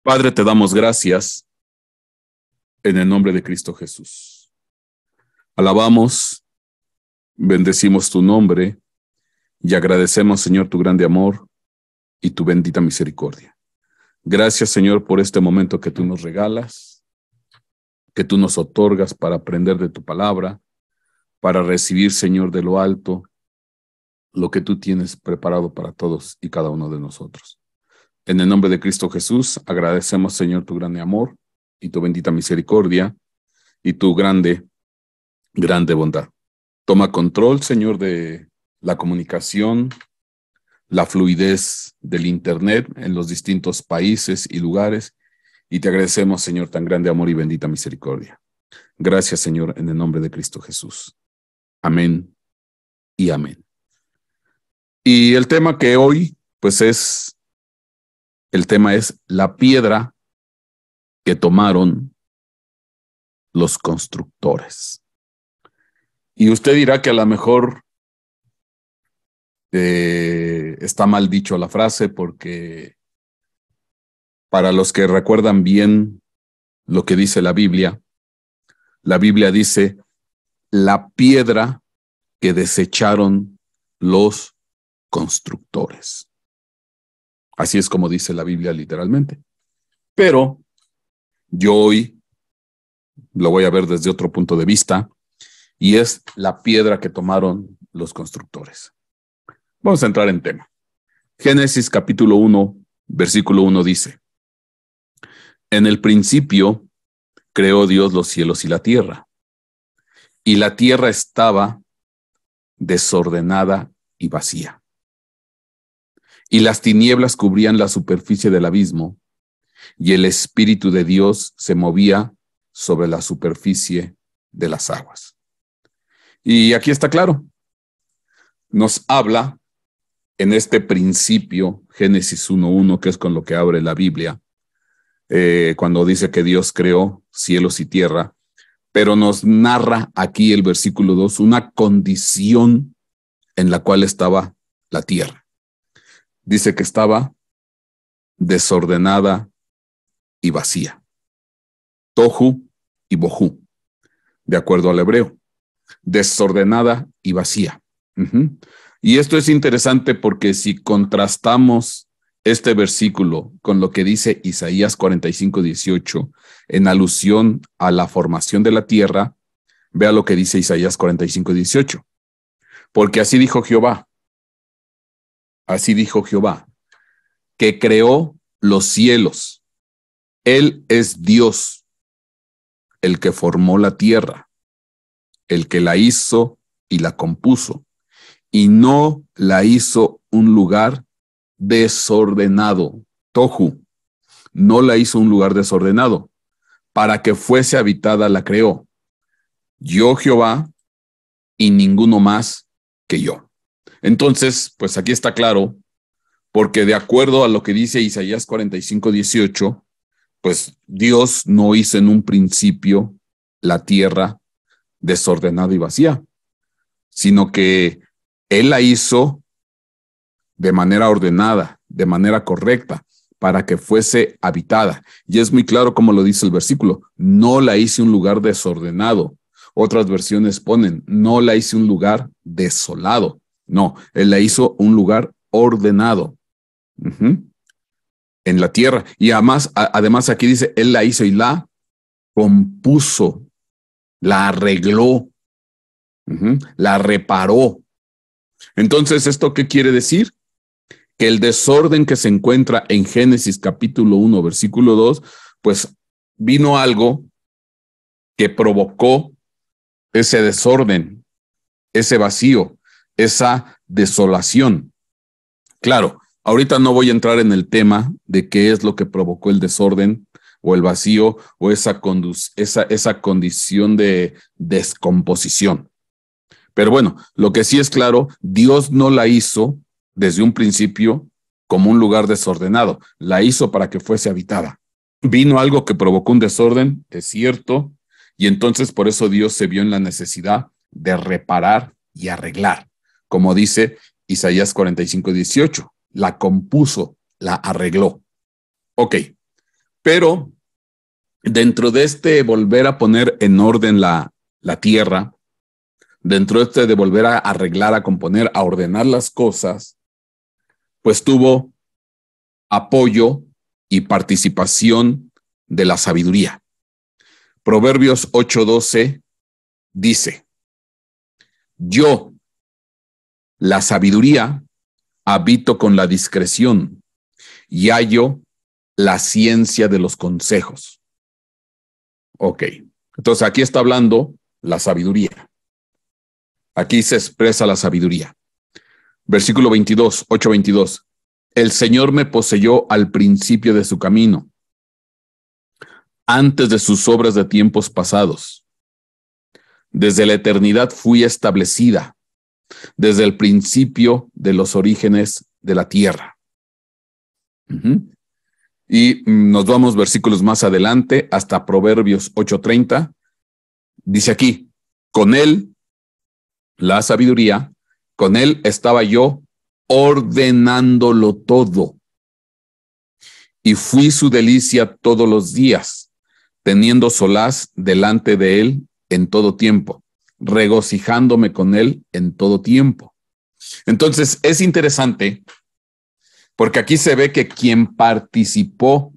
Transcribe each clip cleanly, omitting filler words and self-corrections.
Padre, te damos gracias en el nombre de Cristo Jesús. Alabamos, bendecimos tu nombre y agradecemos, Señor, tu grande amor y tu bendita misericordia. Gracias, Señor, por este momento que tú nos regalas, que tú nos otorgas para aprender de tu palabra, para recibir, Señor, de lo alto, lo que tú tienes preparado para todos y cada uno de nosotros. En el nombre de Cristo Jesús, agradecemos, Señor, tu grande amor y tu bendita misericordia y tu grande bondad. Toma control, Señor, de la comunicación, la fluidez del Internet en los distintos países y lugares, y te agradecemos, Señor, tan grande amor y bendita misericordia. Gracias, Señor, en el nombre de Cristo Jesús. Amén y amén. Y el tema que hoy, pues el tema es la piedra que tomaron los constructores. Y usted dirá que a lo mejor está mal dicho la frase, porque para los que recuerdan bien lo que dice la Biblia dice la piedra que desecharon los constructores. Así es como dice la Biblia literalmente. Pero yo hoy lo voy a ver desde otro punto de vista, y es la piedra que tomaron los constructores. Vamos a entrar en tema. Génesis capítulo 1, versículo 1 dice: En el principio creó Dios los cielos y la tierra estaba desordenada y vacía, y las tinieblas cubrían la superficie del abismo, y el Espíritu de Dios se movía sobre la superficie de las aguas. Y aquí está claro, nos habla en este principio, Génesis 1:1, que es con lo que abre la Biblia, cuando dice que Dios creó cielos y tierra, pero nos narra aquí el versículo 2 una condición en la cual estaba la tierra. Dice que estaba desordenada y vacía. Tohu y bohu, de acuerdo al hebreo. Desordenada y vacía. Y esto es interesante porque si contrastamos este versículo con lo que dice Isaías 45:18, en alusión a la formación de la tierra, vea lo que dice Isaías 45:18. Porque así dijo Jehová, que creó los cielos. Él es Dios, el que formó la tierra, el que la hizo y la compuso, y no la hizo un lugar desordenado. Tohu, no la hizo un lugar desordenado, para que fuese habitada la creó. Yo Jehová y ninguno más que yo. Entonces, pues aquí está claro, porque de acuerdo a lo que dice Isaías 45:18, pues Dios no hizo en un principio la tierra desordenada y vacía, sino que Él la hizo de manera ordenada, de manera correcta, para que fuese habitada. Y es muy claro como lo dice el versículo: no la hice un lugar desordenado. Otras versiones ponen: no la hice un lugar desolado. No, Él la hizo un lugar ordenado en la tierra. Y además aquí dice: Él la hizo y la compuso, la arregló, la reparó. Entonces, ¿esto qué quiere decir? Que el desorden que se encuentra en Génesis capítulo 1, versículo 2, pues vino algo que provocó ese desorden, ese vacío, esa desolación. Claro, ahorita no voy a entrar en el tema de qué es lo que provocó el desorden o el vacío o esa condición de descomposición. Pero bueno, lo que sí es claro, Dios no la hizo desde un principio como un lugar desordenado, la hizo para que fuese habitada. Vino algo que provocó un desorden, es cierto, y entonces por eso Dios se vio en la necesidad de reparar y arreglar, como dice Isaías 45:18, la compuso, la arregló. Ok, Pero dentro de este volver a poner en orden la tierra, dentro de este de volver a arreglar, a componer, a ordenar las cosas, pues tuvo apoyo y participación de la sabiduría. Proverbios 8:12 dice: yo, la sabiduría, habito con la discreción y hallo la ciencia de los consejos. Ok, entonces aquí está hablando la sabiduría. Aquí se expresa la sabiduría. Versículo 22, 8:22. El Señor me poseyó al principio de su camino, antes de sus obras de tiempos pasados. Desde la eternidad fui establecida, desde el principio de los orígenes de la tierra. Y nos vamos versículos más adelante hasta Proverbios 8:30. Dice aquí: con él, la sabiduría, con él estaba yo ordenándolo todo. Y fui su delicia todos los días, teniendo solaz delante de él en todo tiempo, regocijándome con él en todo tiempo. Entonces es interesante porque aquí se ve que quien participó,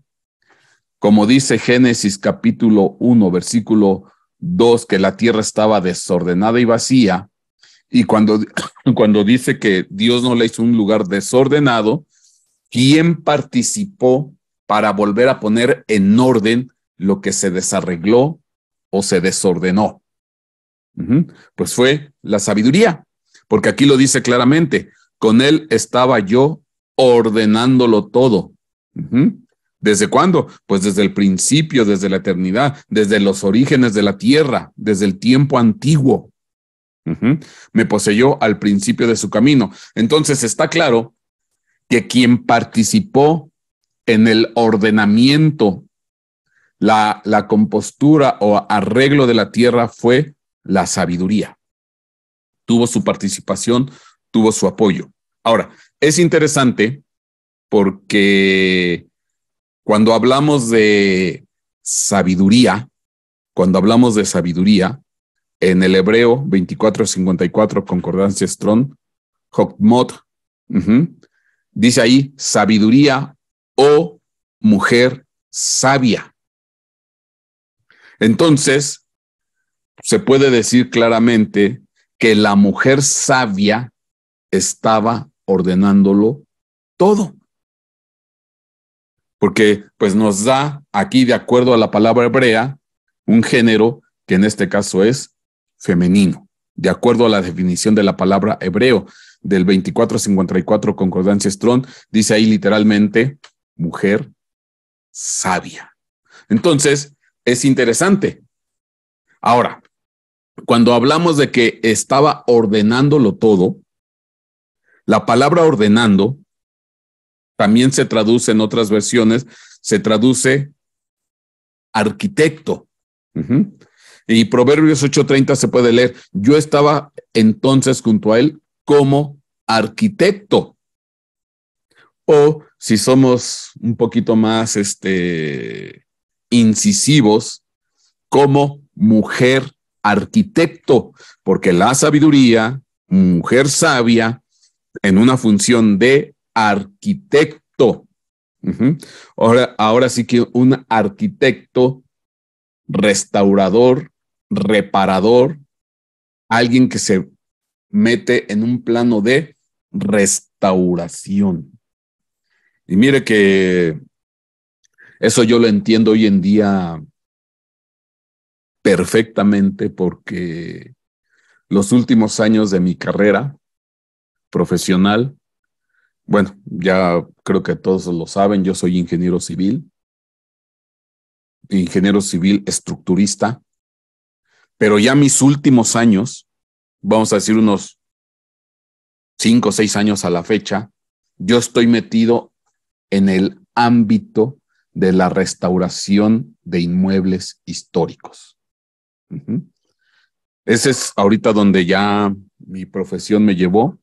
como dice Génesis capítulo 1, versículo 2, que la tierra estaba desordenada y vacía, y cuando dice que Dios no le hizo un lugar desordenado, ¿quién participó para volver a poner en orden lo que se desarregló o se desordenó? Pues fue la sabiduría, porque aquí lo dice claramente: con él estaba yo ordenándolo todo. ¿Desde cuándo? Pues desde el principio, desde la eternidad, desde los orígenes de la tierra, desde el tiempo antiguo. Me poseyó al principio de su camino. Entonces está claro que quien participó en el ordenamiento, la compostura o arreglo de la tierra fue la sabiduría. Tuvo su participación, tuvo su apoyo. Ahora, es interesante porque cuando hablamos de sabiduría, en el Hebreo 24:54, Concordancia Strong, Jokmot, dice ahí sabiduría o mujer sabia. Entonces, se puede decir claramente que la mujer sabia estaba ordenándolo todo. Porque pues nos da aquí, de acuerdo a la palabra hebrea, un género que en este caso es femenino, de acuerdo a la definición de la palabra hebreo del 24:54 Concordancia Strong, dice ahí literalmente mujer sabia. Entonces, es interesante. Ahora, cuando hablamos de que estaba ordenándolo todo, la palabra ordenando también se traduce en otras versiones, se traduce arquitecto. Y Proverbios 8:30 se puede leer: yo estaba entonces junto a él como arquitecto. O si somos un poquito más incisivos, como mujer arquitecto, porque la sabiduría, mujer sabia, en una función de arquitecto. Ahora sí que un arquitecto, restaurador, reparador, alguien que se mete en un plano de restauración. Y mire que eso yo lo entiendo hoy en día perfectamente, porque los últimos años de mi carrera profesional, bueno, ya creo que todos lo saben, yo soy ingeniero civil estructurista, pero ya mis últimos años, vamos a decir unos 5 o 6 años a la fecha, yo estoy metido en el ámbito de la restauración de inmuebles históricos. Ese es ahorita donde ya mi profesión me llevó,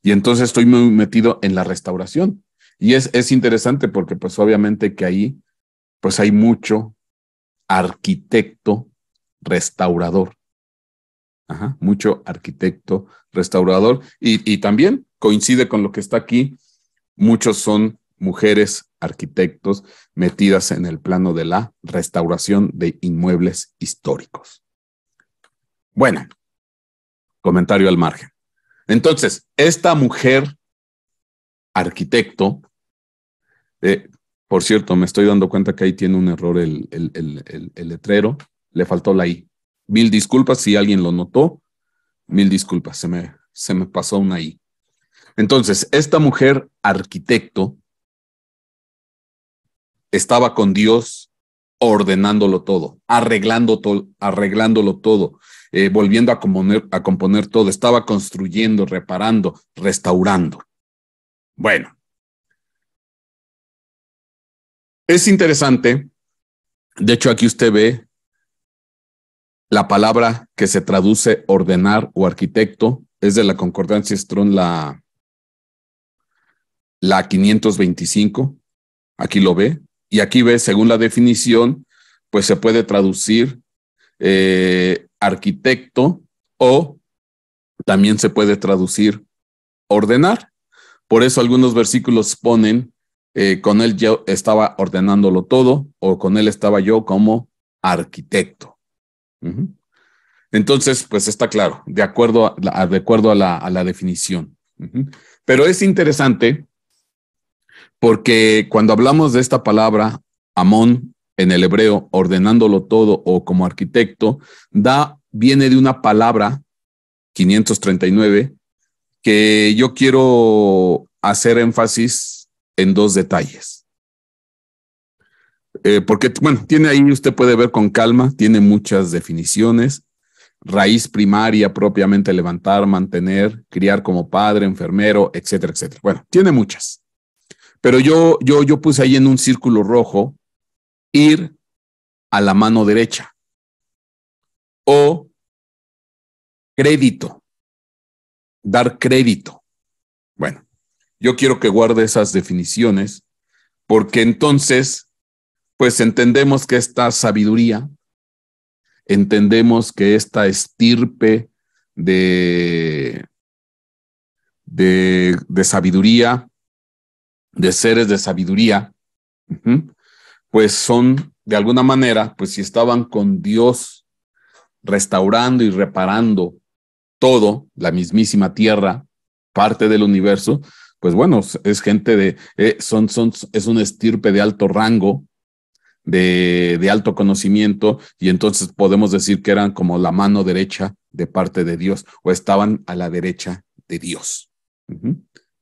y entonces estoy muy metido en la restauración. Y es interesante porque pues obviamente que ahí pues hay mucho arquitecto restaurador. Ajá, mucho arquitecto restaurador. Y también coincide con lo que está aquí. Muchos son mujeres arquitectos metidas en el plano de la restauración de inmuebles históricos. Bueno, comentario al margen. Entonces, esta mujer arquitecto, por cierto, me estoy dando cuenta que ahí tiene un error el letrero, le faltó la I. Mil disculpas si alguien lo notó, mil disculpas, se me pasó una I. Entonces, esta mujer arquitecto estaba con Dios ordenándolo todo, arreglándolo todo, volviendo a componer todo, estaba construyendo, reparando, restaurando. Bueno, es interesante, de hecho aquí usted ve la palabra que se traduce ordenar o arquitecto, es de la concordancia Strong, la 525, aquí lo ve, y aquí ve, según la definición, pues se puede traducir arquitecto o también se puede traducir ordenar. Por eso algunos versículos ponen, con él yo estaba ordenándolo todo, o con él estaba yo como arquitecto. Entonces, pues está claro, de acuerdo a la definición. Pero es interesante porque cuando hablamos de esta palabra, Amón, en el hebreo, ordenándolo todo o como arquitecto, viene de una palabra, 539, que yo quiero hacer énfasis en dos detalles. Porque, bueno, tiene ahí, usted puede ver con calma, tiene muchas definiciones. Raíz primaria, propiamente levantar, mantener, criar como padre, enfermero, etcétera, etcétera. Bueno, tiene muchas. Pero yo puse ahí en un círculo rojo, ir a la mano derecha o crédito, dar crédito. Bueno, yo quiero que guarde esas definiciones porque entonces, pues entendemos que esta sabiduría, entendemos que esta estirpe de sabiduría, de seres de sabiduría, pues son de alguna manera, pues si estaban con Dios restaurando y reparando todo, la mismísima tierra, parte del universo, pues bueno, es gente es una estirpe de alto rango, de alto conocimiento, y entonces podemos decir que eran como la mano derecha de parte de Dios, o estaban a la derecha de Dios.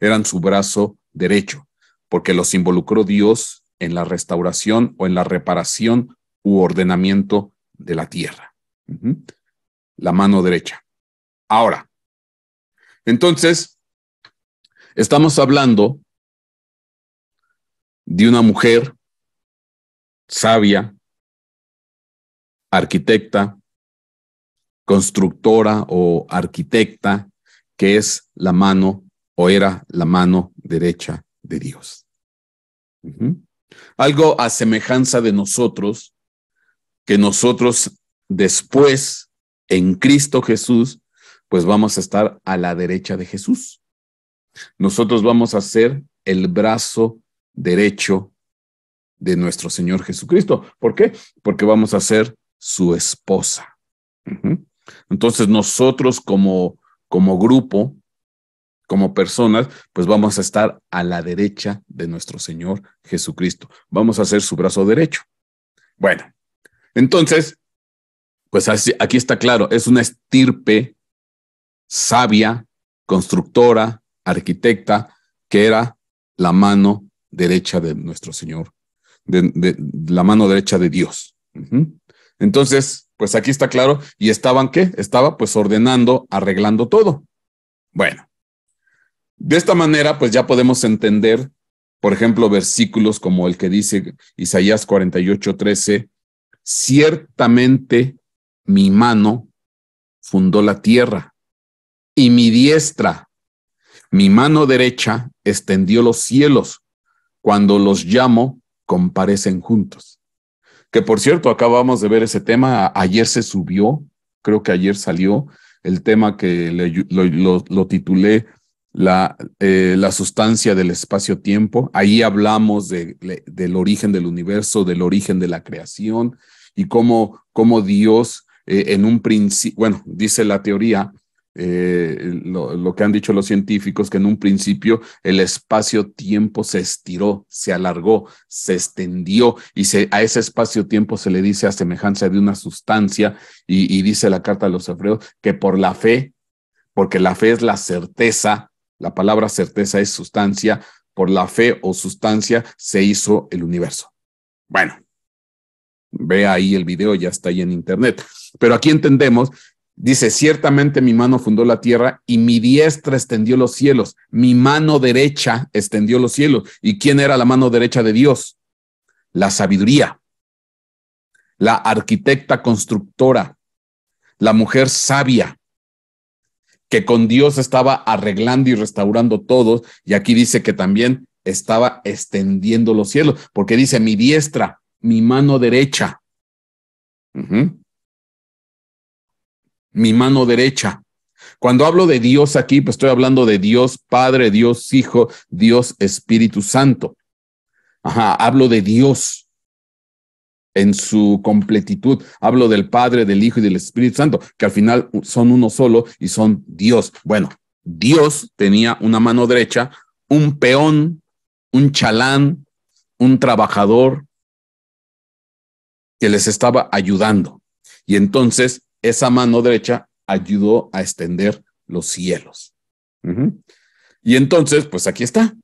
Eran su brazo derecho, porque los involucró Dios en la restauración o en la reparación u ordenamiento de la tierra. La mano derecha. Ahora, entonces, estamos hablando de una mujer sabia, arquitecta, constructora o arquitecta, que es la mano o era la mano derecha de Dios. Algo a semejanza de nosotros, que nosotros después, en Cristo Jesús, pues vamos a estar a la derecha de Jesús. Nosotros vamos a ser el brazo derecho de nuestro Señor Jesucristo. ¿Por qué? Porque vamos a ser su esposa. Entonces nosotros como grupo, como personas, pues vamos a estar a la derecha de nuestro Señor Jesucristo. Vamos a ser su brazo derecho. Bueno, entonces, pues así, aquí está claro, es una estirpe sabia, constructora, arquitecta, que era la mano derecha de nuestro Señor, de la mano derecha de Dios. Entonces, pues aquí está claro, y estaban, ¿qué? Estaba pues ordenando, arreglando todo. Bueno, de esta manera, pues ya podemos entender, por ejemplo, versículos como el que dice Isaías 48:13, ciertamente mi mano fundó la tierra y mi diestra, mi mano derecha extendió los cielos. Cuando los llamo, comparecen juntos. Que por cierto, acabamos de ver ese tema, ayer se subió, creo que ayer salió el tema que lo titulé la sustancia del espacio-tiempo. Ahí hablamos del origen del universo, del origen de la creación y cómo Dios en un principio, bueno, dice la teoría, lo que han dicho los científicos, que en un principio el espacio-tiempo se estiró, se alargó, se extendió y a ese espacio-tiempo se le dice a semejanza de una sustancia y dice la carta de los Hebreos que por la fe, porque la fe es la certeza, la palabra certeza es sustancia, por la fe o sustancia se hizo el universo. Bueno, ve ahí el video, ya está ahí en internet. Pero aquí entendemos, dice, ciertamente mi mano fundó la tierra y mi diestra extendió los cielos, mi mano derecha extendió los cielos. ¿Y quién era la mano derecha de Dios? La sabiduría, la arquitecta constructora, la mujer sabia, que con Dios estaba arreglando y restaurando todo, y aquí dice que también estaba extendiendo los cielos, porque dice mi diestra, mi mano derecha. Mi mano derecha. Cuando hablo de Dios aquí, pues estoy hablando de Dios Padre, Dios Hijo, Dios Espíritu Santo. Hablo de Dios en su completitud. Hablo del Padre, del Hijo y del Espíritu Santo, que al final son uno solo y son Dios. Bueno, Dios tenía una mano derecha, un peón, un chalán, un trabajador que les estaba ayudando. Y entonces esa mano derecha ayudó a extender los cielos. Y entonces, pues aquí está.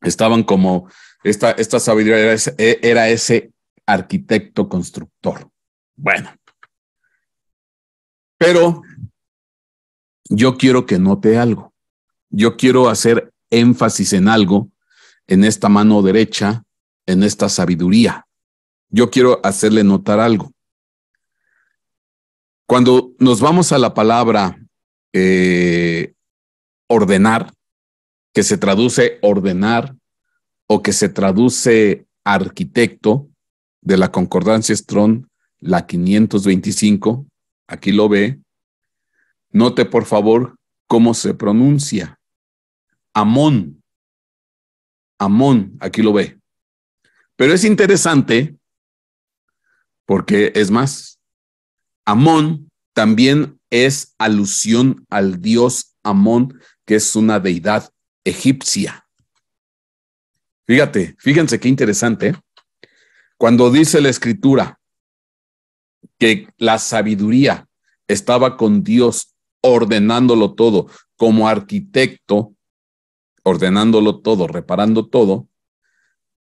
Estaban como, esta sabiduría era ese arquitecto constructor. Bueno, pero yo quiero que note algo. Yo quiero hacer énfasis en algo, en esta mano derecha, en esta sabiduría. Yo quiero hacerle notar algo. Cuando nos vamos a la palabra ordenar, que se traduce ordenar o que se traduce arquitecto, de la concordancia Strong, la 525, aquí lo ve. Note por favor cómo se pronuncia. Amón. Amón, aquí lo ve. Pero es interesante porque es más, Amón también es alusión al dios Amón, que es una deidad egipcia. Fíjense qué interesante. Cuando dice la escritura que la sabiduría estaba con Dios ordenándolo todo, como arquitecto, ordenándolo todo, reparando todo,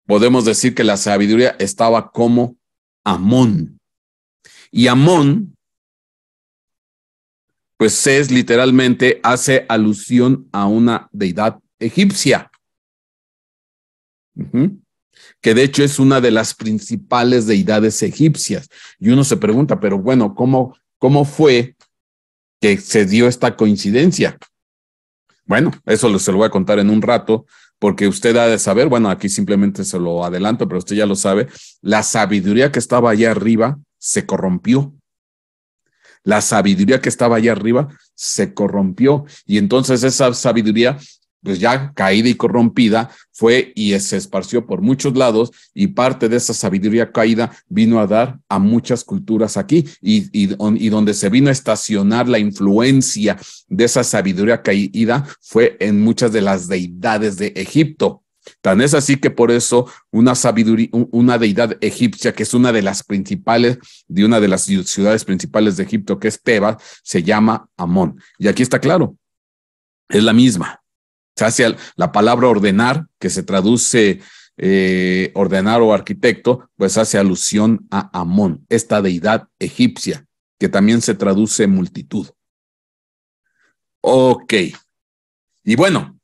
podemos decir que la sabiduría estaba como Amón. Y Amón, pues es literalmente, hace alusión a una deidad egipcia. Que de hecho es una de las principales deidades egipcias. Y uno se pregunta, pero bueno, ¿cómo fue que se dio esta coincidencia? Bueno, eso se lo voy a contar en un rato, porque usted ha de saber, bueno, aquí simplemente se lo adelanto, pero usted ya lo sabe, la sabiduría que estaba allá arriba se corrompió. La sabiduría que estaba allá arriba se corrompió, y entonces esa sabiduría, pues ya caída y corrompida, fue y se esparció por muchos lados, y parte de esa sabiduría caída vino a dar a muchas culturas aquí, y donde se vino a estacionar la influencia de esa sabiduría caída fue en muchas de las deidades de Egipto. Tan es así que por eso una deidad egipcia, que es una de las principales, de una de las ciudades principales de Egipto, que es Tebas, se llama Amón. Y aquí está claro, es la misma. Se hace la palabra ordenar, que se traduce ordenar o arquitecto, pues hace alusión a Amón, esta deidad egipcia, que también se traduce multitud. Ok. Y bueno,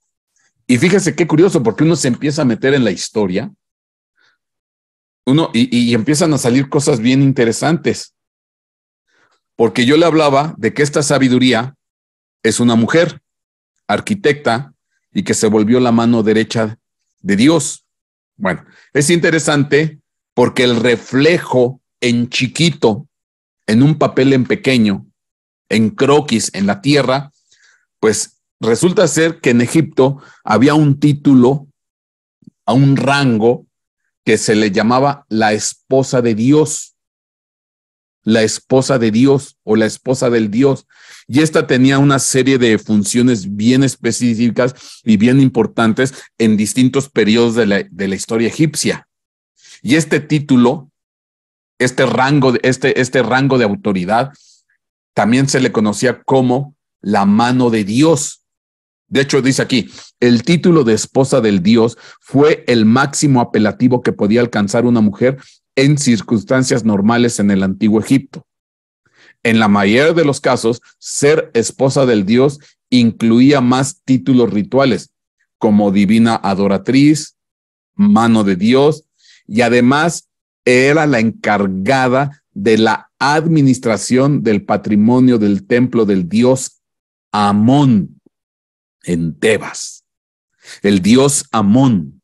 y fíjese qué curioso, porque uno se empieza a meter en la historia, y empiezan a salir cosas bien interesantes. Porque yo le hablaba de que esta sabiduría es una mujer, arquitecta, y que se volvió la mano derecha de Dios. Bueno, es interesante porque el reflejo en chiquito, en un papel en pequeño, en croquis, en la tierra, pues resulta ser que en Egipto había un título, a un rango que se le llamaba la esposa de Dios, la esposa de Dios o la esposa del Dios. Y esta tenía una serie de funciones bien específicas y bien importantes en distintos periodos de la historia egipcia. Y este título, este rango de autoridad, también se le conocía como la mano de Dios. De hecho, dice aquí, el título de esposa del Dios fue el máximo apelativo que podía alcanzar una mujer en circunstancias normales en el antiguo Egipto. En la mayoría de los casos, ser esposa del Dios incluía más títulos rituales, como divina adoratriz, mano de Dios, y además era la encargada de la administración del patrimonio del templo del dios Amón en Tebas. El dios Amón,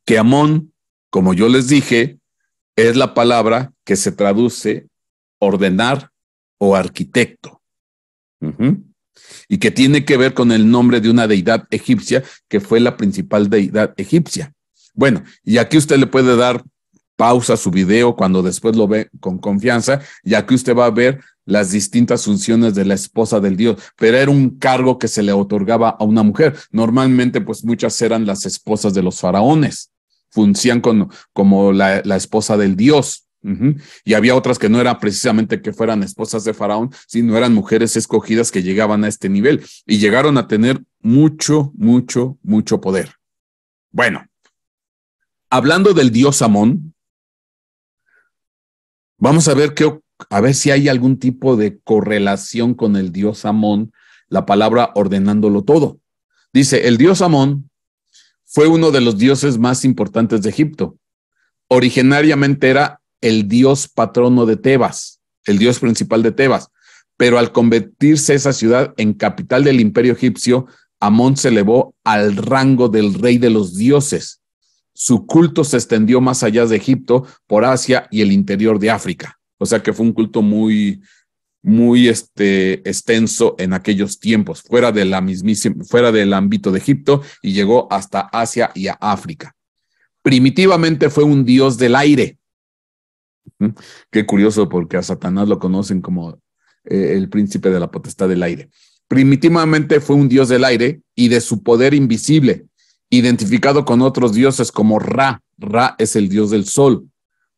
que Amón, como yo les dije, es la palabra que se traduce ordenar o arquitecto. Y que tiene que ver con el nombre de una deidad egipcia que fue la principal deidad egipcia. Bueno, y aquí usted le puede dar pausa a su video cuando después lo ve con confianza, y aquí usted va a ver las distintas funciones de la esposa del Dios, pero era un cargo que se le otorgaba a una mujer. Normalmente, pues muchas eran las esposas de los faraones, funcionan como la esposa del Dios. Y había otras que no eran precisamente que fueran esposas de Faraón, sino eran mujeres escogidas que llegaban a este nivel y llegaron a tener mucho, mucho, mucho poder. Bueno, hablando del dios Amón, vamos a ver si hay algún tipo de correlación con el dios Amón, la palabra ordenándolo todo. Dice, el dios Amón fue uno de los dioses más importantes de Egipto. Originariamente era el dios patrono de Tebas, el dios principal de Tebas, pero al convertirse esa ciudad en capital del imperio egipcio, Amón se elevó al rango del rey de los dioses. Su culto se extendió más allá de Egipto, por Asia y el interior de África. O sea que fue un culto muy extenso en aquellos tiempos, fuera del ámbito de Egipto, y llegó hasta Asia y a África. Primitivamente fue un dios del aire. Qué curioso, porque a Satanás lo conocen como el príncipe de la potestad del aire. Primitivamente fue un dios del aire y de su poder invisible, identificado con otros dioses como Ra. Ra es el dios del sol.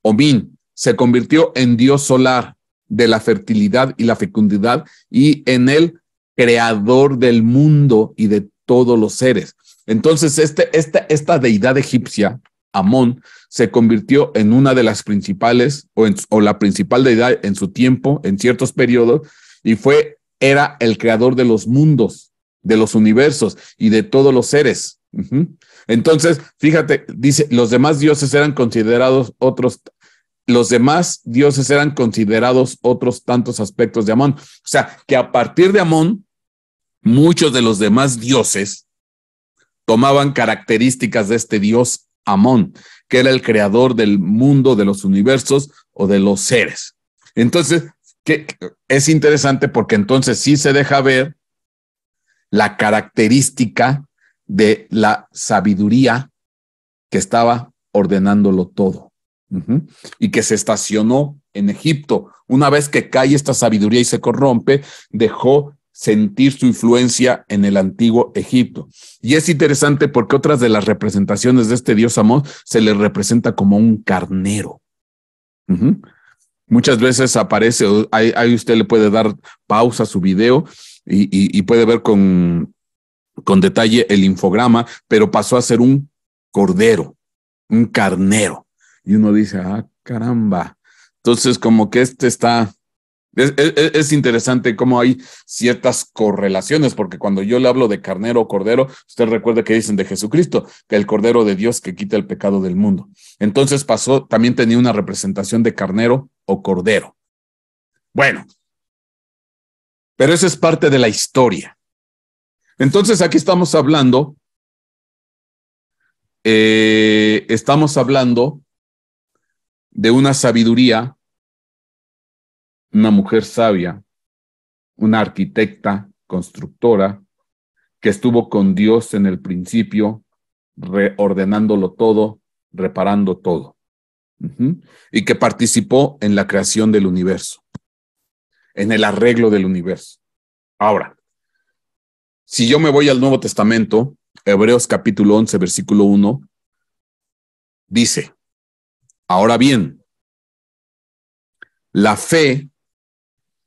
Omín se convirtió en dios solar de la fertilidad y la fecundidad, y en el creador del mundo y de todos los seres. Entonces, esta deidad egipcia, Amón, se convirtió en una de las principales o la principal deidad en su tiempo, en ciertos periodos, y era el creador de los mundos, de los universos y de todos los seres. Entonces, fíjate, dice, los demás dioses eran considerados otros tantos aspectos de Amón. O sea, que a partir de Amón, muchos de los demás dioses tomaban características de este dios Amón, que era el creador del mundo, de los universos o de los seres. Entonces, es interesante porque entonces sí se deja ver la característica de la sabiduría que estaba ordenándolo todo. Y que se estacionó en Egipto. Una vez que cae esta sabiduría y se corrompe, dejó sentir su influencia en el antiguo Egipto. Y es interesante porque otras de las representaciones de este dios Amón se le representa como un carnero. Muchas veces aparece, ahí usted le puede dar pausa a su video y puede ver con detalle el infograma, pero pasó a ser un cordero, un carnero. Y uno dice, caramba. Entonces, como que es interesante cómo hay ciertas correlaciones, porque cuando yo le hablo de carnero o cordero, usted recuerda que dicen de Jesucristo, que el cordero de Dios que quita el pecado del mundo. Entonces también tenía una representación de carnero o cordero. Bueno, pero eso es parte de la historia. Entonces, aquí estamos hablando de una sabiduría, una mujer sabia, una arquitecta, constructora, que estuvo con Dios en el principio, reordenándolo todo, reparando todo. Y que participó en la creación del universo, en el arreglo del universo. Ahora, si yo me voy al Nuevo Testamento, Hebreos capítulo 11, versículo 1, dice, ahora bien, la fe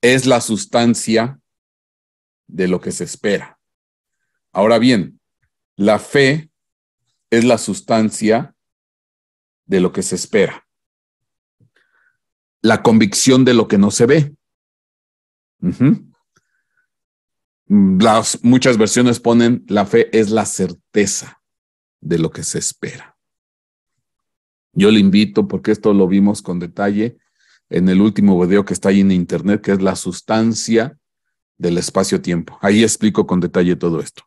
es la sustancia de lo que se espera. Ahora bien, la fe es la sustancia de lo que se espera. La convicción de lo que no se ve. Muchas versiones ponen la fe es la certeza de lo que se espera. Yo le invito, porque esto lo vimos con detalle en el último video que está ahí en internet, que es la sustancia del espacio-tiempo. Ahí explico con detalle todo esto.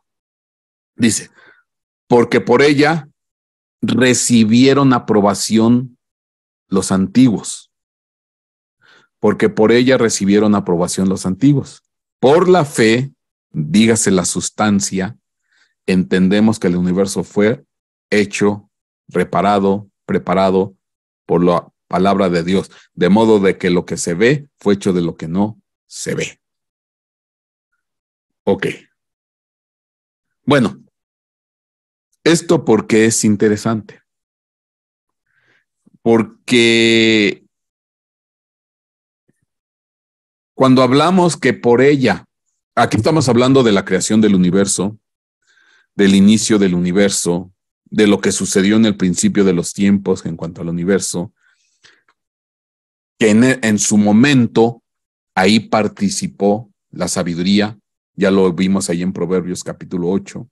Dice, porque por ella recibieron aprobación los antiguos. Porque por ella recibieron aprobación los antiguos. Por la fe, dígase la sustancia, entendemos que el universo fue hecho, reparado, preparado por la palabra de Dios, de modo de que lo que se ve fue hecho de lo que no se ve. Ok. Bueno, esto porque es interesante. Porque cuando hablamos que por ella, aquí estamos hablando de la creación del universo, del inicio del universo, de lo que sucedió en el principio de los tiempos en cuanto al universo, que en su momento ahí participó la sabiduría, ya lo vimos ahí en Proverbios capítulo 8,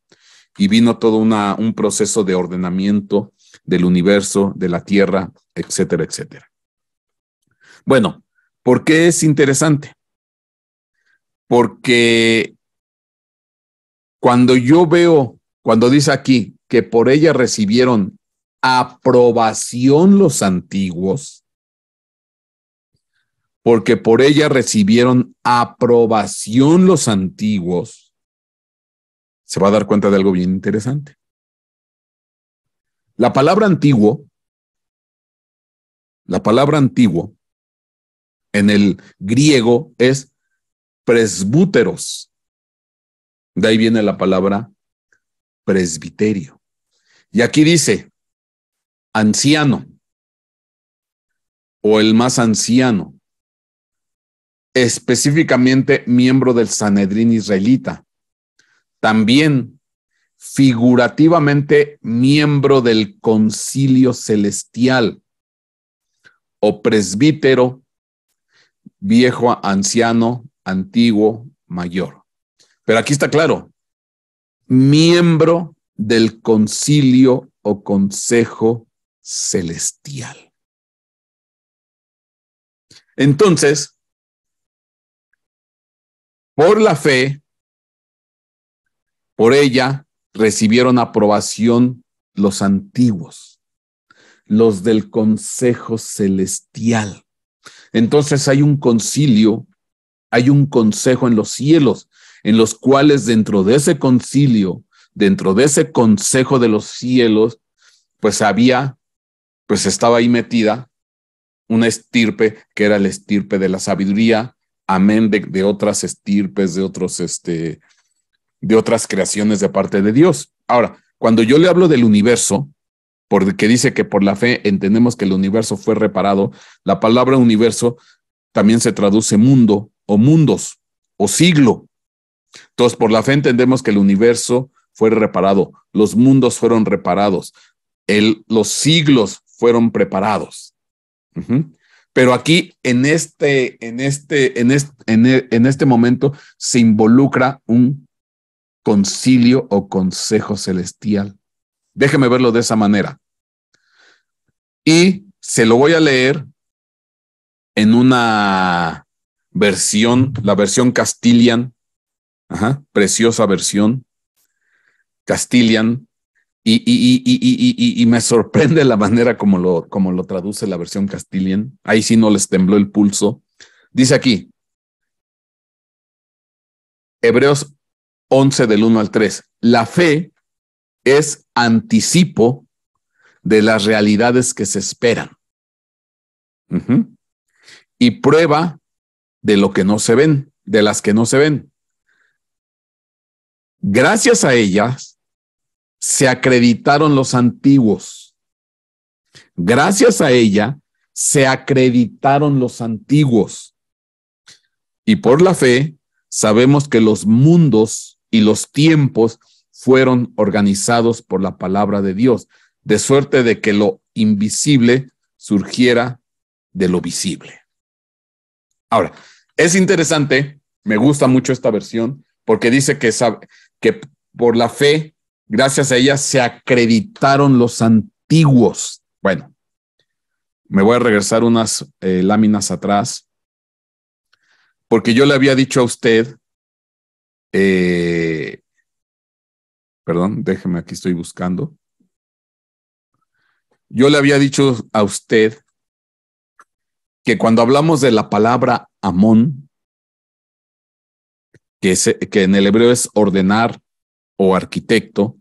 y vino todo un proceso de ordenamiento del universo, de la tierra, etcétera, etcétera. Bueno, ¿por qué es interesante? Porque cuando yo veo, cuando dice aquí que por ella recibieron aprobación los antiguos, porque por ella recibieron aprobación los antiguos, se va a dar cuenta de algo bien interesante. La palabra antiguo en el griego es presbúteros. De ahí viene la palabra presbiterio. Y aquí dice anciano o el más anciano, específicamente miembro del Sanedrín israelita. También figurativamente miembro del concilio celestial o presbítero, viejo, anciano, antiguo, mayor. Pero aquí está claro, miembro del concilio o consejo celestial. Entonces, por la fe, por ella, recibieron aprobación los antiguos, los del consejo celestial. Entonces hay un concilio, hay un consejo en los cielos, en los cuales dentro de ese concilio, dentro de ese consejo de los cielos, pues estaba ahí metida una estirpe que era la estirpe de la sabiduría, amén de otras estirpes, de otras creaciones de parte de Dios. Ahora, cuando yo le hablo del universo, porque dice que por la fe entendemos que el universo fue reparado, la palabra universo también se traduce mundo o mundos o siglo. Entonces, por la fe entendemos que el universo fue reparado, los mundos fueron reparados, los siglos fueron preparados. Pero aquí en este momento se involucra un concilio o consejo celestial. Déjeme verlo de esa manera. Y se lo voy a leer en una versión, la versión Castilian, preciosa versión Castilian, Y me sorprende la manera como lo traduce la versión Castilian. Ahí sí no les tembló el pulso. Dice aquí, Hebreos 11 del 1 al 3. La fe es anticipo de las realidades que se esperan. Y prueba de lo que no se ven, de las que no se ven. Gracias a ellas se acreditaron los antiguos. Gracias a ella se acreditaron los antiguos. Y por la fe sabemos que los mundos y los tiempos fueron organizados por la palabra de Dios, de suerte de que lo invisible surgiera de lo visible. Ahora, es interesante, me gusta mucho esta versión, porque dice que por la fe, gracias a ella, se acreditaron los antiguos. Bueno, me voy a regresar unas láminas atrás, porque yo le había dicho a usted, perdón, déjeme, aquí estoy buscando. Yo le había dicho a usted que cuando hablamos de la palabra Amón, que en el hebreo es ordenar o arquitecto,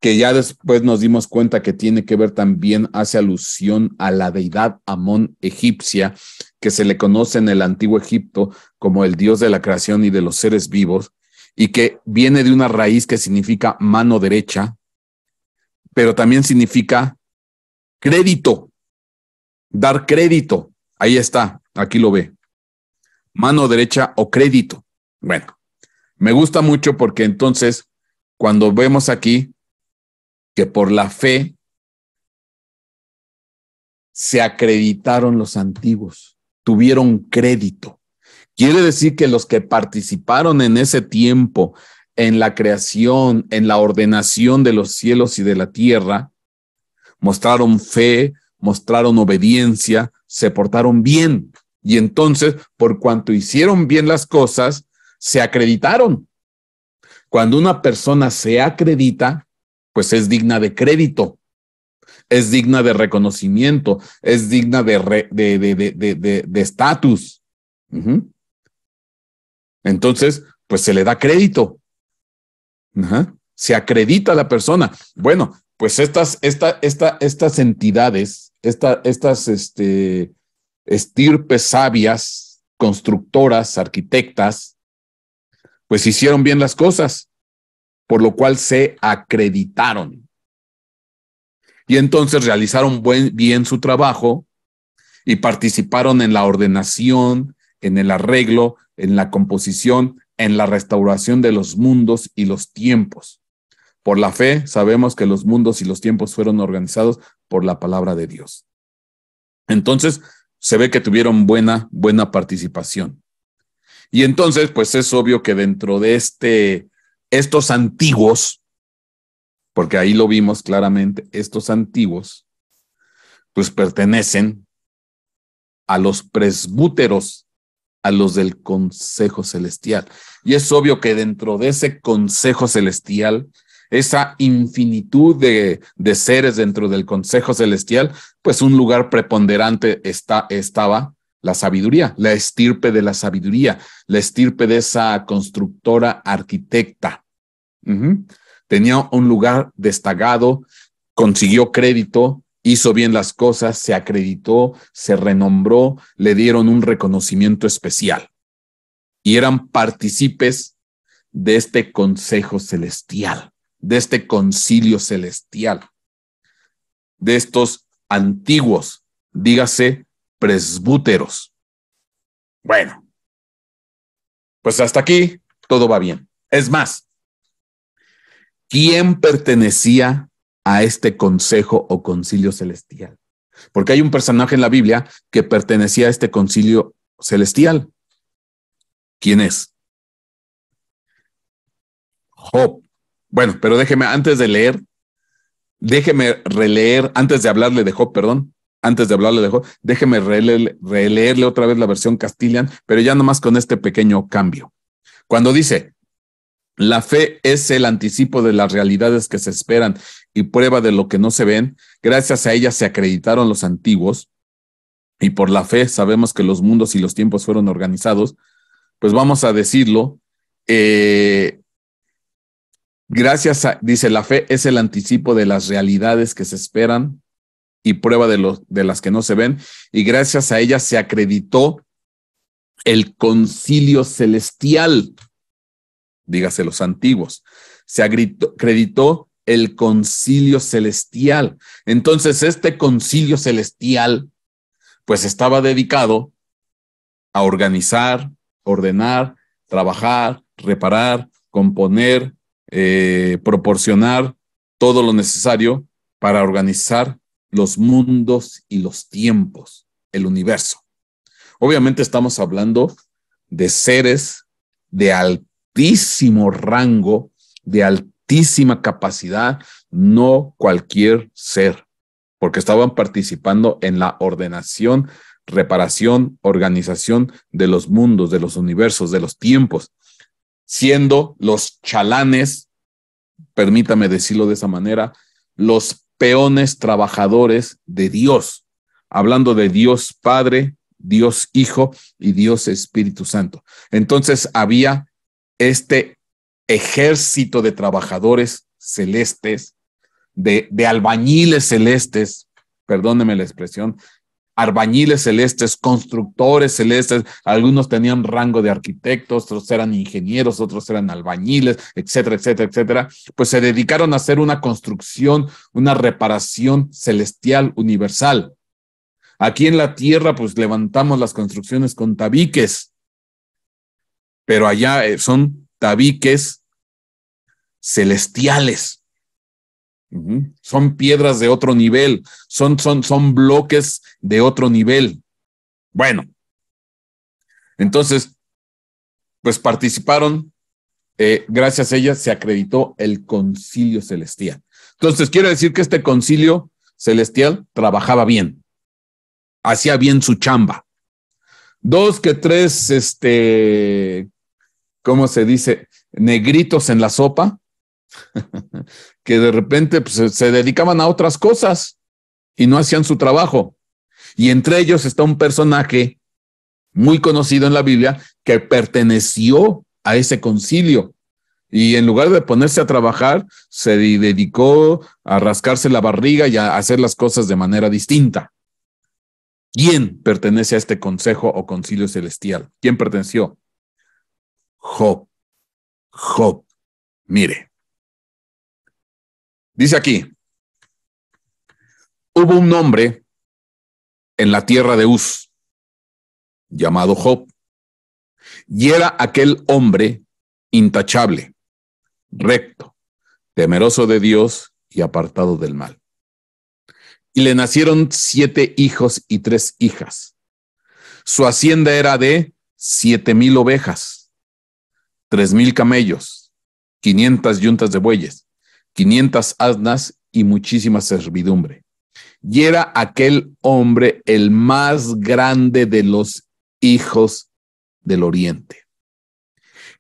que ya después nos dimos cuenta que tiene que ver también, hace alusión a la deidad Amón egipcia, que se le conoce en el antiguo Egipto como el dios de la creación y de los seres vivos, y que viene de una raíz que significa mano derecha, pero también significa crédito, dar crédito. Ahí está, aquí lo ve. Mano derecha o crédito. Bueno, me gusta mucho porque entonces, cuando vemos aquí que por la fe se acreditaron los antiguos, tuvieron crédito. Quiere decir que los que participaron en ese tiempo, en la creación, en la ordenación de los cielos y de la tierra, mostraron fe, mostraron obediencia, se portaron bien. Y entonces, por cuanto hicieron bien las cosas, se acreditaron. Cuando una persona se acredita, pues es digna de crédito, es digna de reconocimiento, es digna de estatus. Entonces, pues se le da crédito. Se acredita a la persona. Bueno, pues estas entidades, estas estirpes sabias, constructoras, arquitectas, pues hicieron bien las cosas, por lo cual se acreditaron. Y entonces realizaron bien su trabajo y participaron en la ordenación, en el arreglo, en la composición, en la restauración de los mundos y los tiempos. Por la fe sabemos que los mundos y los tiempos fueron organizados por la palabra de Dios. Entonces se ve que tuvieron buena participación. Y entonces pues es obvio que dentro de estos antiguos, porque ahí lo vimos claramente, estos antiguos pues pertenecen a los presbúteros, a los del consejo celestial. Y es obvio que dentro de ese consejo celestial, esa infinitud de seres dentro del consejo celestial, pues un lugar preponderante estaba la sabiduría, la estirpe de la sabiduría, la estirpe de esa constructora arquitecta. Tenía un lugar destacado, consiguió crédito, hizo bien las cosas, se acreditó, se renombró, le dieron un reconocimiento especial. Y eran partícipes de este consejo celestial, de este concilio celestial, de estos antiguos, dígase, presbúteros. Bueno, pues hasta aquí todo va bien. Es más, ¿quién pertenecía a este consejo o concilio celestial? Porque hay un personaje en la Biblia que pertenecía a este concilio celestial. ¿Quién es? Job. Bueno, pero déjeme releer, antes de hablarle de Job, déjeme releerle otra vez la versión Castilian, pero ya nomás con este pequeño cambio. Cuando dice, La fe es el anticipo de las realidades que se esperan y prueba de lo que no se ven. Gracias a ella se acreditaron los antiguos y por la fe sabemos que los mundos y los tiempos fueron organizados. Pues vamos a decirlo, dice, la fe es el anticipo de las realidades que se esperan y prueba de las que no se ven, y gracias a ella se acreditó el concilio celestial, dígase los antiguos, se acreditó el concilio celestial. Entonces, este concilio celestial, pues estaba dedicado a organizar, ordenar, trabajar, reparar, componer, proporcionar todo lo necesario para organizar los mundos y los tiempos, el universo. Obviamente estamos hablando de seres de altísimo rango, de altísima capacidad, no cualquier ser, porque estaban participando en la ordenación, reparación, organización de los mundos, de los universos, de los tiempos, siendo los chalanes, permítame decirlo de esa manera, los peones trabajadores de Dios, hablando de Dios Padre, Dios Hijo y Dios Espíritu Santo. Entonces había este ejército de trabajadores celestes, de albañiles celestes, perdóneme la expresión, albañiles celestes, constructores celestes, algunos tenían rango de arquitectos, otros eran ingenieros, otros eran albañiles, etcétera, etcétera, etcétera. Pues se dedicaron a hacer una construcción, una reparación celestial universal. Aquí en la tierra, pues levantamos las construcciones con tabiques, pero allá son tabiques celestiales. Son piedras de otro nivel, son bloques de otro nivel. Bueno, entonces, pues participaron, gracias a ellas se acreditó el concilio celestial. Entonces, quiero decir que este concilio celestial trabajaba bien, hacía bien su chamba. 2 que 3, ¿cómo se dice? Negritos en la sopa, que de repente pues, se dedicaban a otras cosas y no hacían su trabajo. Y entre ellos está un personaje muy conocido en la Biblia que perteneció a ese concilio y en lugar de ponerse a trabajar, se dedicó a rascarse la barriga y a hacer las cosas de manera distinta. ¿Quién pertenece a este consejo o concilio celestial? ¿Quién perteneció? Job. Job. Mire. Dice aquí, hubo un hombre en la tierra de Uz, llamado Job, y era aquel hombre intachable, recto, temeroso de Dios y apartado del mal. Y le nacieron 7 hijos y 3 hijas. Su hacienda era de 7,000 ovejas, 3,000 camellos, 500 yuntas de bueyes, 500 asnas y muchísima servidumbre. Y era aquel hombre el más grande de los hijos del oriente.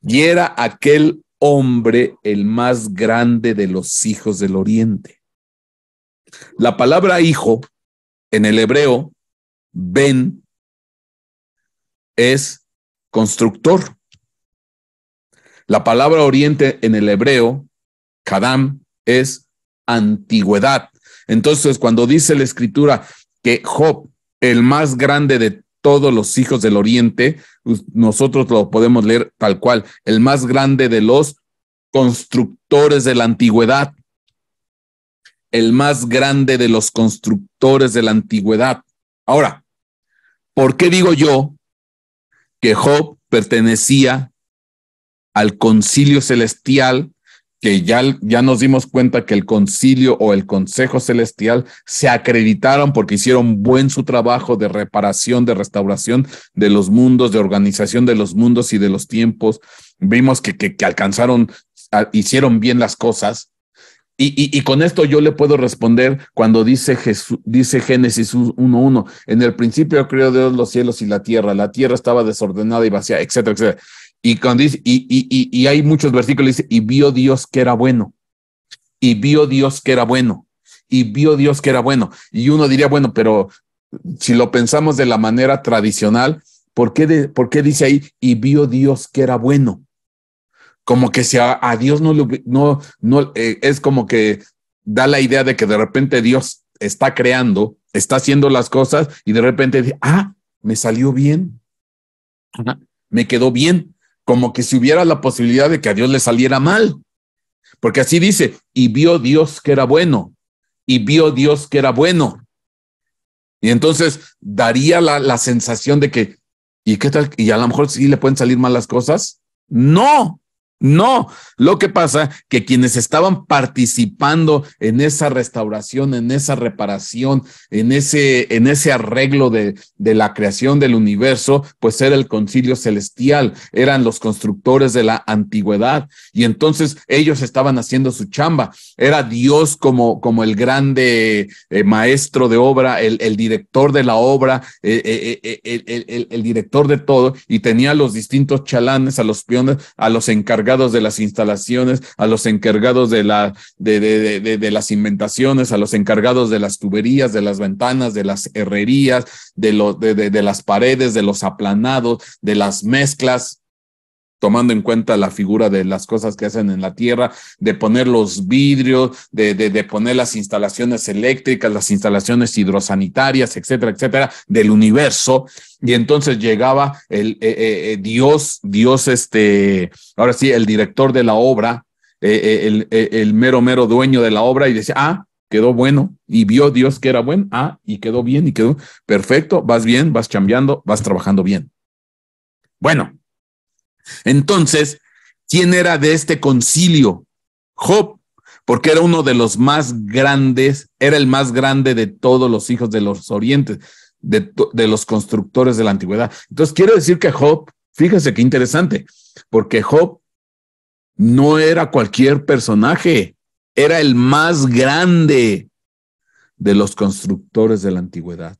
Y era aquel hombre el más grande de los hijos del oriente. La palabra hijo en el hebreo, ben, es constructor. La palabra oriente en el hebreo, kadam, es antigüedad. Entonces, cuando dice la escritura que Job, el más grande de todos los hijos del oriente, nosotros lo podemos leer tal cual, el más grande de los constructores de la antigüedad. El más grande de los constructores de la antigüedad. Ahora, ¿por qué digo yo que Job pertenecía al concilio celestial? Que ya nos dimos cuenta que el concilio o el consejo celestial se acreditaron porque hicieron buen su trabajo de reparación, de restauración de los mundos, de organización de los mundos y de los tiempos. Vimos que alcanzaron, hicieron bien las cosas. Y con esto yo le puedo responder cuando dice Génesis 1:1, en el principio creó Dios los cielos y la tierra estaba desordenada y vacía, etcétera, etcétera. Y, cuando dice, y hay muchos versículos, dice, y vio Dios que era bueno, y vio Dios que era bueno, y vio Dios que era bueno. Y uno diría, bueno, pero si lo pensamos de la manera tradicional, ¿por qué dice ahí, y vio Dios que era bueno? Como que si a Dios es como que da la idea de que de repente Dios está creando, está haciendo las cosas y de repente dice, me salió bien, me quedó bien, como que si hubiera la posibilidad de que a Dios le saliera mal, porque así dice, y vio Dios que era bueno, y vio Dios que era bueno. Y entonces daría la sensación de que, ¿y qué tal? ¿Y a lo mejor sí le pueden salir mal las cosas? No, no. Lo que pasa que quienes estaban participando en esa restauración, en esa reparación, en ese arreglo de la creación del universo, pues era el concilio celestial, eran los constructores de la antigüedad. Y entonces ellos estaban haciendo su chamba. Era Dios como el grande maestro de obra, el director de la obra, el director de todo, y tenía a los distintos chalanes, a los peones, a los encargados de las instalaciones, a los encargados de las inventaciones, a los encargados de las tuberías, de las ventanas, de las herrerías, de las paredes, de los aplanados, de las mezclas, tomando en cuenta la figura de las cosas que hacen en la tierra, de poner los vidrios, de poner las instalaciones eléctricas, las instalaciones hidrosanitarias, etcétera, etcétera, del universo. Y entonces llegaba Dios, ahora sí, el director de la obra, el mero dueño de la obra, y decía, quedó bueno, y vio Dios que era bueno, y quedó bien, y quedó perfecto, vas bien, vas chambeando, vas trabajando bien. Bueno, entonces, ¿quién era de este concilio? Job, porque era uno de los más grandes, era el más grande de todos los hijos de los orientes, de los constructores de la antigüedad. Entonces, quiero decir que Job, fíjese qué interesante, porque Job no era cualquier personaje, era el más grande de los constructores de la antigüedad.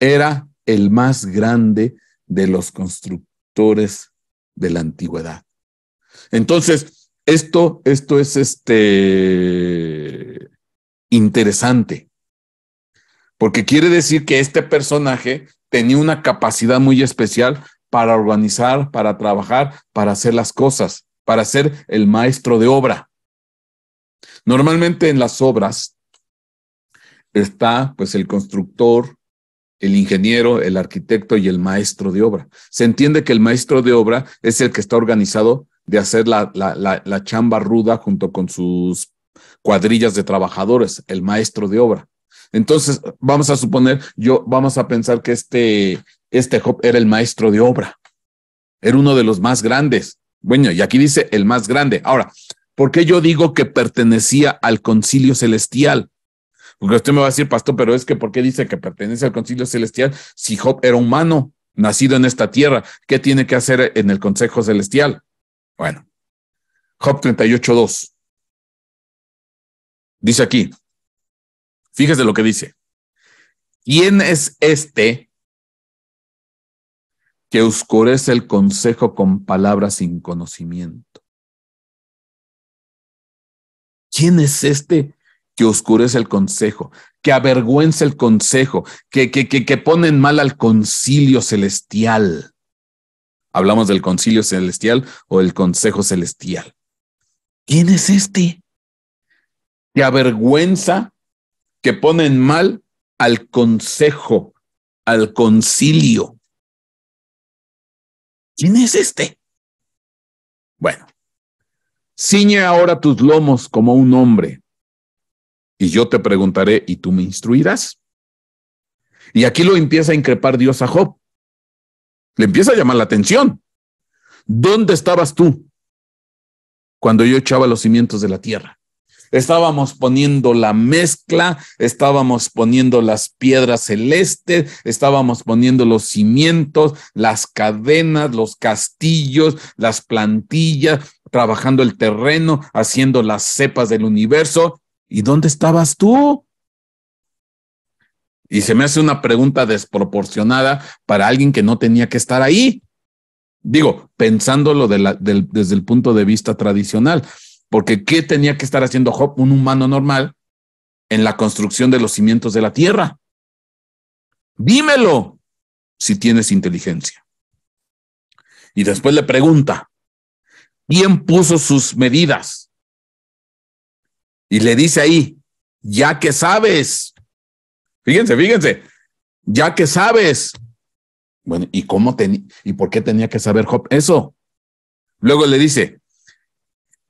Era el más grande de los constructores de la antigüedad. Entonces, esto es interesante, porque quiere decir que este personaje tenía una capacidad muy especial para organizar, para trabajar, para hacer las cosas, para ser el maestro de obra. Normalmente en las obras está pues el constructor, el ingeniero, el arquitecto y el maestro de obra. Se entiende que el maestro de obra es el que está organizado de hacer la chamba ruda junto con sus cuadrillas de trabajadores, el maestro de obra. Entonces, vamos a suponer, vamos a pensar que este Job era el maestro de obra, era uno de los más grandes. Bueno, y aquí dice el más grande. Ahora, ¿por qué yo digo que pertenecía al concilio celestial? Porque usted me va a decir, pastor, pero es que ¿por qué dice que pertenece al concilio celestial si Job era humano, nacido en esta tierra? ¿Qué tiene que hacer en el consejo celestial? Bueno, Job 38:2. Dice aquí, fíjese lo que dice. ¿Quién es este que oscurece el consejo con palabras sin conocimiento? ¿Quién es este que oscurece el consejo, que avergüenza el consejo, que pone en mal al concilio celestial? ¿Hablamos del concilio celestial o del consejo celestial? ¿Quién es este que avergüenza, que pone en mal al consejo, al concilio? ¿Quién es este? Bueno, ciñe ahora tus lomos como un hombre, y yo te preguntaré y tú me instruirás. Y aquí lo empieza a increpar Dios a Job. Le empieza a llamar la atención. ¿Dónde estabas tú cuando yo echaba los cimientos de la tierra? Estábamos poniendo la mezcla, estábamos poniendo las piedras celestes, estábamos poniendo los cimientos, las cadenas, los castillos, las plantillas, trabajando el terreno, haciendo las cepas del universo. ¿Y dónde estabas tú? Y se me hace una pregunta desproporcionada para alguien que no tenía que estar ahí. Digo, pensándolo desde el punto de vista tradicional, porque ¿qué tenía que estar haciendo Job, un humano normal, en la construcción de los cimientos de la tierra? Dímelo si tienes inteligencia. Y después le pregunta, ¿quién puso sus medidas? Y le dice ahí, ya que sabes, fíjense, ya que sabes. Bueno, ¿y por qué tenía que saber Job eso? Luego le dice,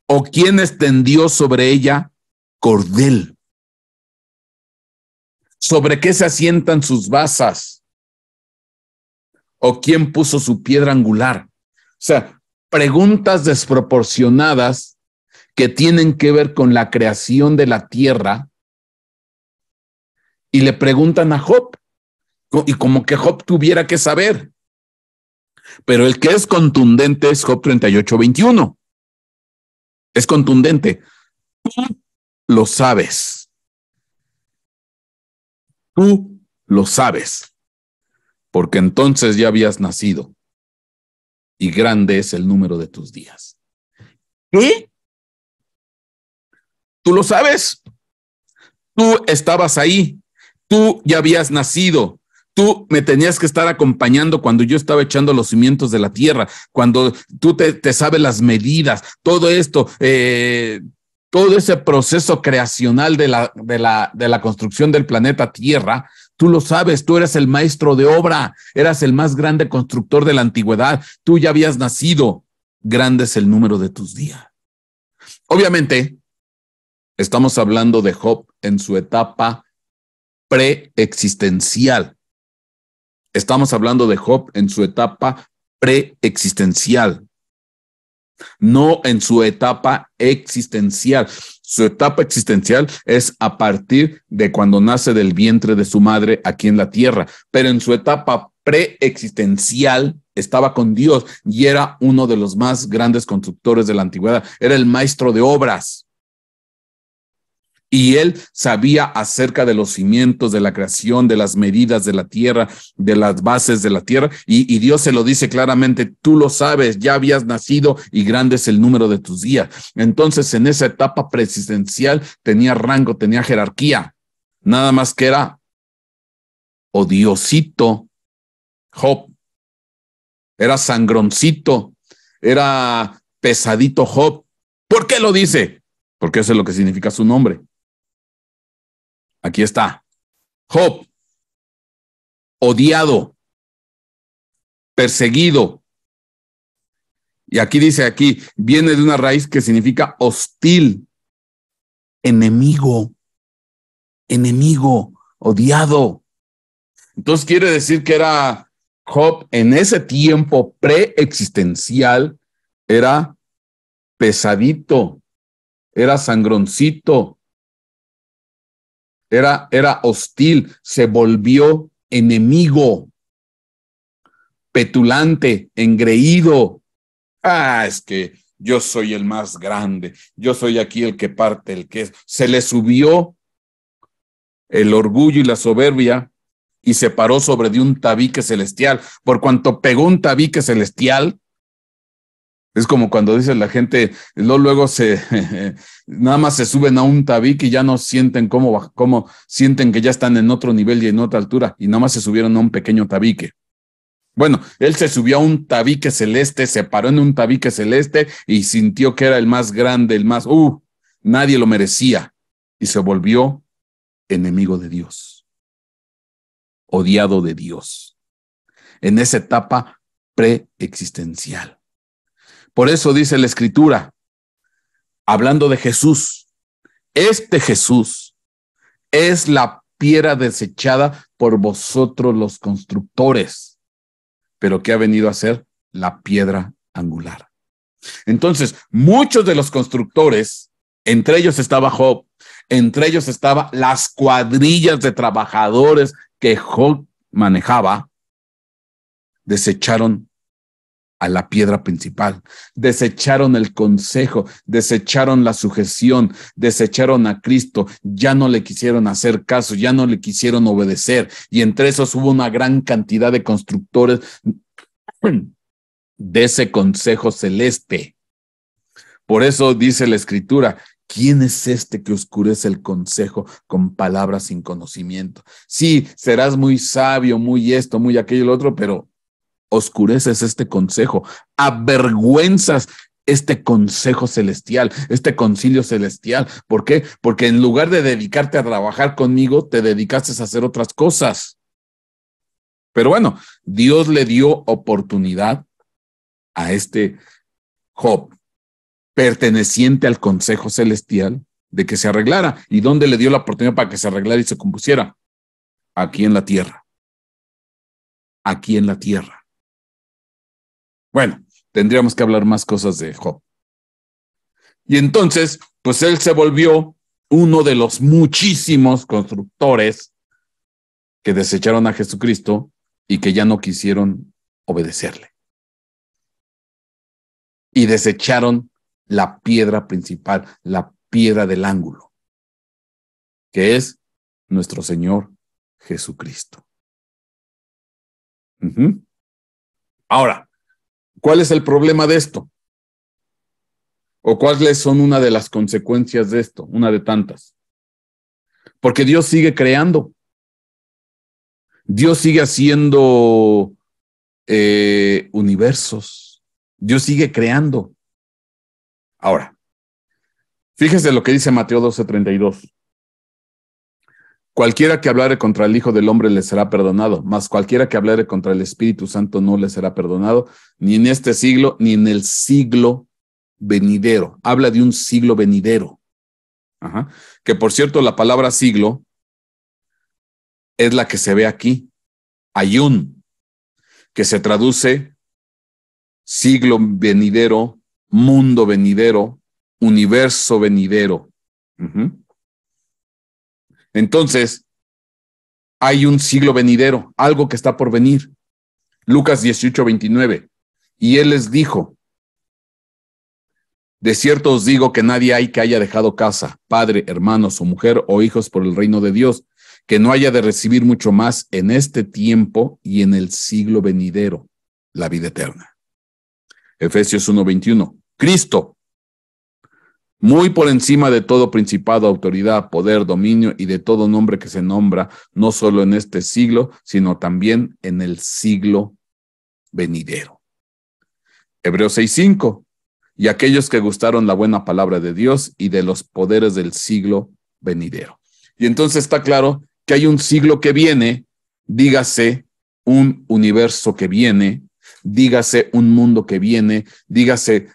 ¿o quién extendió sobre ella cordel? ¿Sobre qué se asientan sus basas? ¿O quién puso su piedra angular? O sea, preguntas desproporcionadas que tienen que ver con la creación de la tierra, y le preguntan a Job, y como que Job tuviera que saber. Pero el que es contundente es Job 38:21. Es contundente. Tú lo sabes. Tú lo sabes. Porque entonces ya habías nacido y grande es el número de tus días. ¿Qué? Tú lo sabes. Tú estabas ahí. Tú ya habías nacido. Tú me tenías que estar acompañando cuando yo estaba echando los cimientos de la tierra, cuando tú te sabes las medidas, todo esto, todo ese proceso creacional de la construcción del planeta Tierra. Tú lo sabes, tú eres el maestro de obra, eras el más grande constructor de la antigüedad, tú ya habías nacido, grande es el número de tus días. Obviamente, estamos hablando de Job en su etapa preexistencial. Estamos hablando de Job en su etapa preexistencial, no en su etapa existencial. Su etapa existencial es a partir de cuando nace del vientre de su madre aquí en la tierra, pero en su etapa preexistencial estaba con Dios y era uno de los más grandes constructores de la antigüedad, era el maestro de obras. Y él sabía acerca de los cimientos de la creación, de las medidas de la tierra, de las bases de la tierra. Y Dios se lo dice claramente, tú lo sabes, ya habías nacido y grande es el número de tus días. Entonces, en esa etapa preexistencial tenía rango, tenía jerarquía. Nada más que era odiosito Job. Era sangroncito. Era pesadito Job. ¿Por qué lo dice? Porque eso es lo que significa su nombre. Aquí está. Job, odiado, perseguido. Y aquí dice, viene de una raíz que significa hostil, enemigo, odiado. Entonces quiere decir que era Job en ese tiempo preexistencial, era pesadito, era sangroncito, era hostil, se volvió enemigo, petulante, engreído. Es que yo soy el más grande, yo soy aquí el que parte el queso. Se le subió el orgullo y la soberbia y se paró sobre de un tabique celestial. Por cuanto pegó un tabique celestial, es como cuando dice la gente, luego nada más se suben a un tabique y ya no sienten cómo sienten que ya están en otro nivel y en otra altura, y nada más se subieron a un pequeño tabique. Bueno, él se subió a un tabique celeste, se paró en un tabique celeste y sintió que era el más grande, nadie lo merecía, y se volvió enemigo de Dios, odiado de Dios, en esa etapa preexistencial. Por eso dice la Escritura, hablando de Jesús, este Jesús es la piedra desechada por vosotros los constructores, pero que ha venido a ser la piedra angular. Entonces, muchos de los constructores, entre ellos estaba Job, entre ellos estaban las cuadrillas de trabajadores que Job manejaba, desecharon a la piedra principal, desecharon el consejo, desecharon la sujeción, desecharon a Cristo, ya no le quisieron hacer caso, ya no le quisieron obedecer, y entre esos hubo una gran cantidad de constructores de ese consejo celeste. Por eso dice la Escritura, ¿quién es este que oscurece el consejo con palabras sin conocimiento? Sí, serás muy sabio, muy esto, muy aquello y lo otro, pero oscureces este consejo, avergüenzas este consejo celestial, este concilio celestial. ¿Por qué? Porque en lugar de dedicarte a trabajar conmigo, te dedicaste a hacer otras cosas. Pero bueno, Dios le dio oportunidad a este Job, perteneciente al consejo celestial, de que se arreglara. ¿Y dónde le dio la oportunidad para que se arreglara y se compusiera? Aquí en la tierra. Aquí en la tierra. Bueno, tendríamos que hablar más cosas de Job. Y entonces, pues él se volvió uno de los muchísimos constructores que desecharon a Jesucristo y que ya no quisieron obedecerle. Y desecharon la piedra principal, la piedra del ángulo, que es nuestro Señor Jesucristo. Ahora, ¿cuál es el problema de esto? ¿O cuáles son una de las consecuencias de esto? Una de tantas. Porque Dios sigue creando. Dios sigue haciendo universos. Dios sigue creando. Ahora, fíjese lo que dice Mateo 12:32. Cualquiera que hablare contra el Hijo del Hombre le será perdonado, mas cualquiera que hablare contra el Espíritu Santo no le será perdonado, ni en este siglo, ni en el siglo venidero. Habla de un siglo venidero. Que por cierto, la palabra siglo es la que se ve aquí. Ayun, que se traduce siglo venidero, mundo venidero, universo venidero. Entonces, hay un siglo venidero, algo que está por venir. Lucas 18:29. Y él les dijo, de cierto os digo que nadie hay que haya dejado casa, padre, hermanos o mujer o hijos por el reino de Dios, que no haya de recibir mucho más en este tiempo y en el siglo venidero, la vida eterna. Efesios 1:21. Cristo, muy por encima de todo principado, autoridad, poder, dominio y de todo nombre que se nombra, no solo en este siglo, sino también en el siglo venidero. Hebreos 6:5. Y aquellos que gustaron la buena palabra de Dios y de los poderes del siglo venidero. Y entonces está claro que hay un siglo que viene, dígase un universo que viene, dígase un mundo que viene, dígase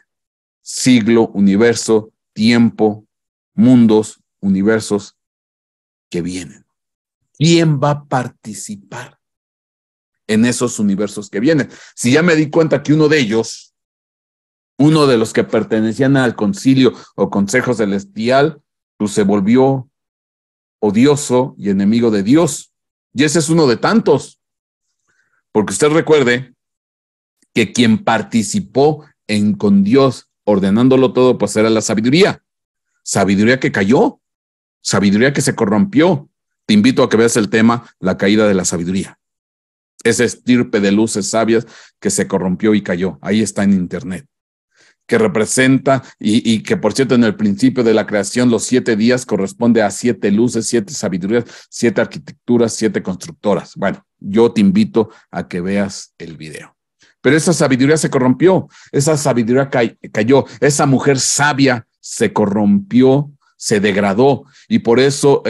siglo, universo, tiempo, mundos, universos que vienen. ¿Quién va a participar en esos universos que vienen? Si ya me di cuenta que uno de ellos, uno de los que pertenecían al concilio o consejo celestial, pues se volvió odioso y enemigo de Dios. Y ese es uno de tantos. Porque usted recuerde que quien participó con Dios ordenándolo todo, pues era la sabiduría. Sabiduría que cayó, sabiduría que se corrompió. Te invito a que veas el tema, la caída de la sabiduría. Esa estirpe de luces sabias que se corrompió y cayó. Ahí está en internet. Que representa, y que por cierto en el principio de la creación los 7 días corresponde a 7 luces, 7 sabidurías, 7 arquitecturas, 7 constructoras. Bueno, yo te invito a que veas el video. Pero esa sabiduría se corrompió, esa sabiduría cayó, esa mujer sabia se corrompió, se degradó, y por eso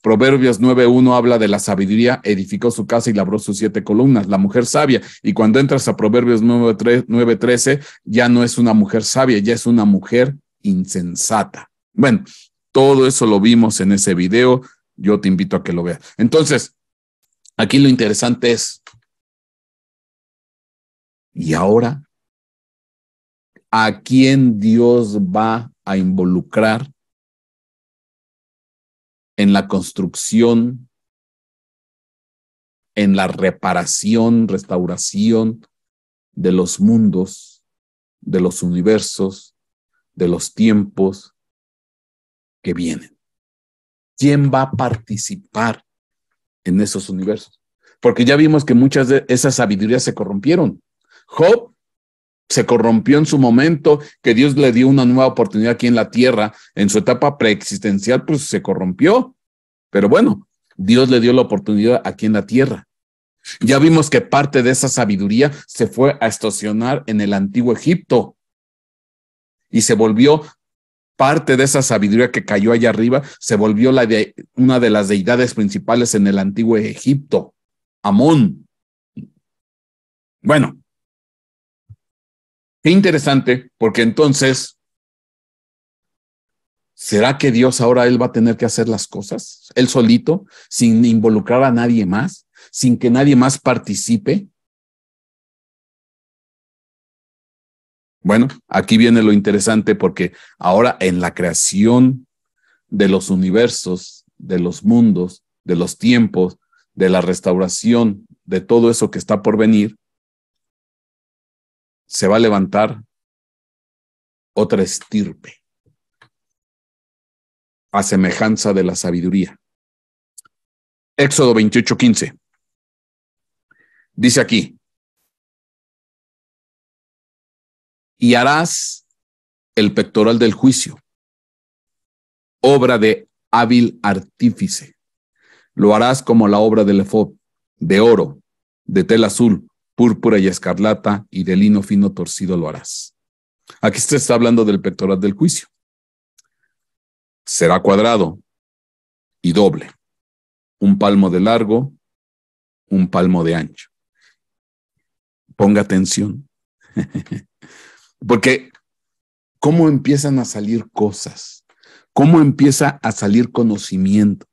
Proverbios 9:1 habla de la sabiduría, edificó su casa y labró sus 7 columnas, la mujer sabia. Y cuando entras a Proverbios 9:13, ya no es una mujer sabia, ya es una mujer insensata. Bueno, todo eso lo vimos en ese video, yo te invito a que lo veas. Entonces, aquí lo interesante es, ¿y ahora a quién Dios va a involucrar en la construcción, en la reparación, restauración de los mundos, de los universos, de los tiempos que vienen? ¿Quién va a participar en esos universos? Porque ya vimos que muchas de esas sabidurías se corrompieron. Job se corrompió en su momento, que Dios le dio una nueva oportunidad aquí en la tierra, en su etapa preexistencial, pues se corrompió. Pero bueno, Dios le dio la oportunidad aquí en la tierra. Ya vimos que parte de esa sabiduría se fue a estacionar en el antiguo Egipto y se volvió parte de esa sabiduría que cayó allá arriba, se volvió una de las deidades principales en el antiguo Egipto, Amón. Bueno, qué interesante, porque entonces, ¿será que Dios ahora él va a tener que hacer las cosas, él solito, sin involucrar a nadie más, sin que nadie más participe? Bueno, aquí viene lo interesante, porque ahora en la creación de los universos, de los mundos, de los tiempos, de la restauración, de todo eso que está por venir, se va a levantar otra estirpe, a semejanza de la sabiduría. Éxodo 28:15. Dice aquí: y harás el pectoral del juicio, obra de hábil artífice. Lo harás como la obra del efod, de oro, de tela azul, púrpura y escarlata, y de lino fino torcido lo harás. Aquí se está hablando del pectoral del juicio. Será cuadrado y doble, 1 palmo de largo, 1 palmo de ancho. Ponga atención, porque cómo empiezan a salir cosas, cómo empieza a salir conocimiento.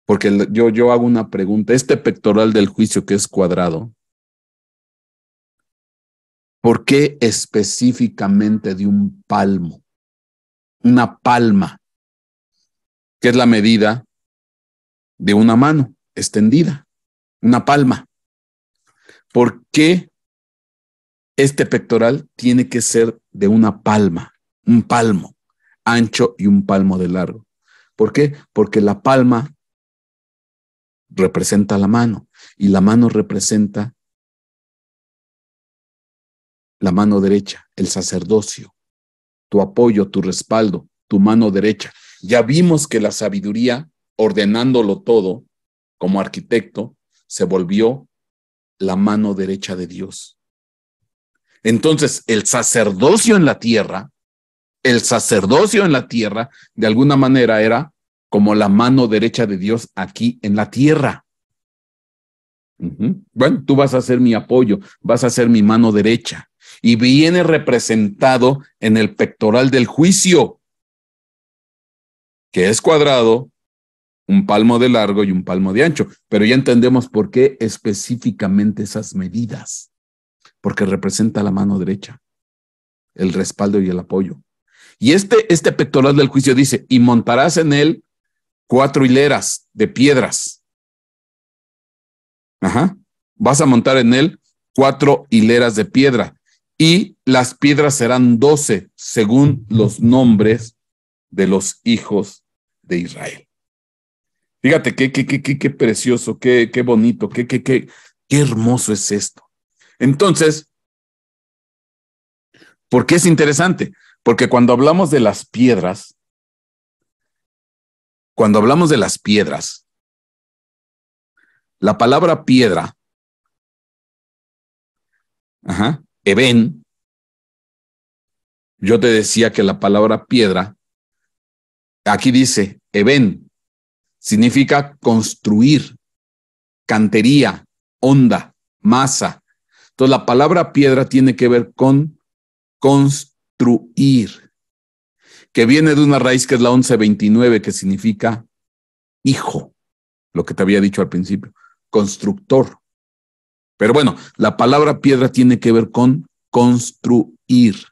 Porque yo hago una pregunta, este pectoral del juicio que es cuadrado, ¿por qué específicamente de 1 palmo? Una palma, que es la medida de una mano extendida, una palma. ¿Por qué este pectoral tiene que ser de 1 palma, 1 palmo ancho y 1 palmo de largo? ¿Por qué? Porque la palma representa la mano y la mano representa la mano derecha, el sacerdocio, tu apoyo, tu respaldo, tu mano derecha. Ya vimos que la sabiduría, ordenándolo todo como arquitecto, se volvió la mano derecha de Dios. Entonces, el sacerdocio en la tierra, de alguna manera era como la mano derecha de Dios aquí en la tierra. Bueno, tú vas a ser mi apoyo, vas a ser mi mano derecha. Y viene representado en el pectoral del juicio, que es cuadrado, 1 palmo de largo y 1 palmo de ancho. Pero ya entendemos por qué específicamente esas medidas. Porque representa la mano derecha, el respaldo y el apoyo. Y este pectoral del juicio dice: y montarás en él 4 hileras de piedras. Vas a montar en él 4 hileras de piedra. Y las piedras serán 12 según los nombres de los hijos de Israel. Fíjate qué precioso, qué bonito, qué hermoso es esto. Entonces, ¿por qué es interesante? Porque cuando hablamos de las piedras, la palabra piedra, Eben, yo te decía que la palabra piedra, aquí dice Eben, significa construir, cantería, honda, masa. Entonces la palabra piedra tiene que ver con construir, que viene de una raíz que es la 1129, que significa hijo, lo que te había dicho al principio, constructor. Pero bueno, la palabra piedra tiene que ver con construir.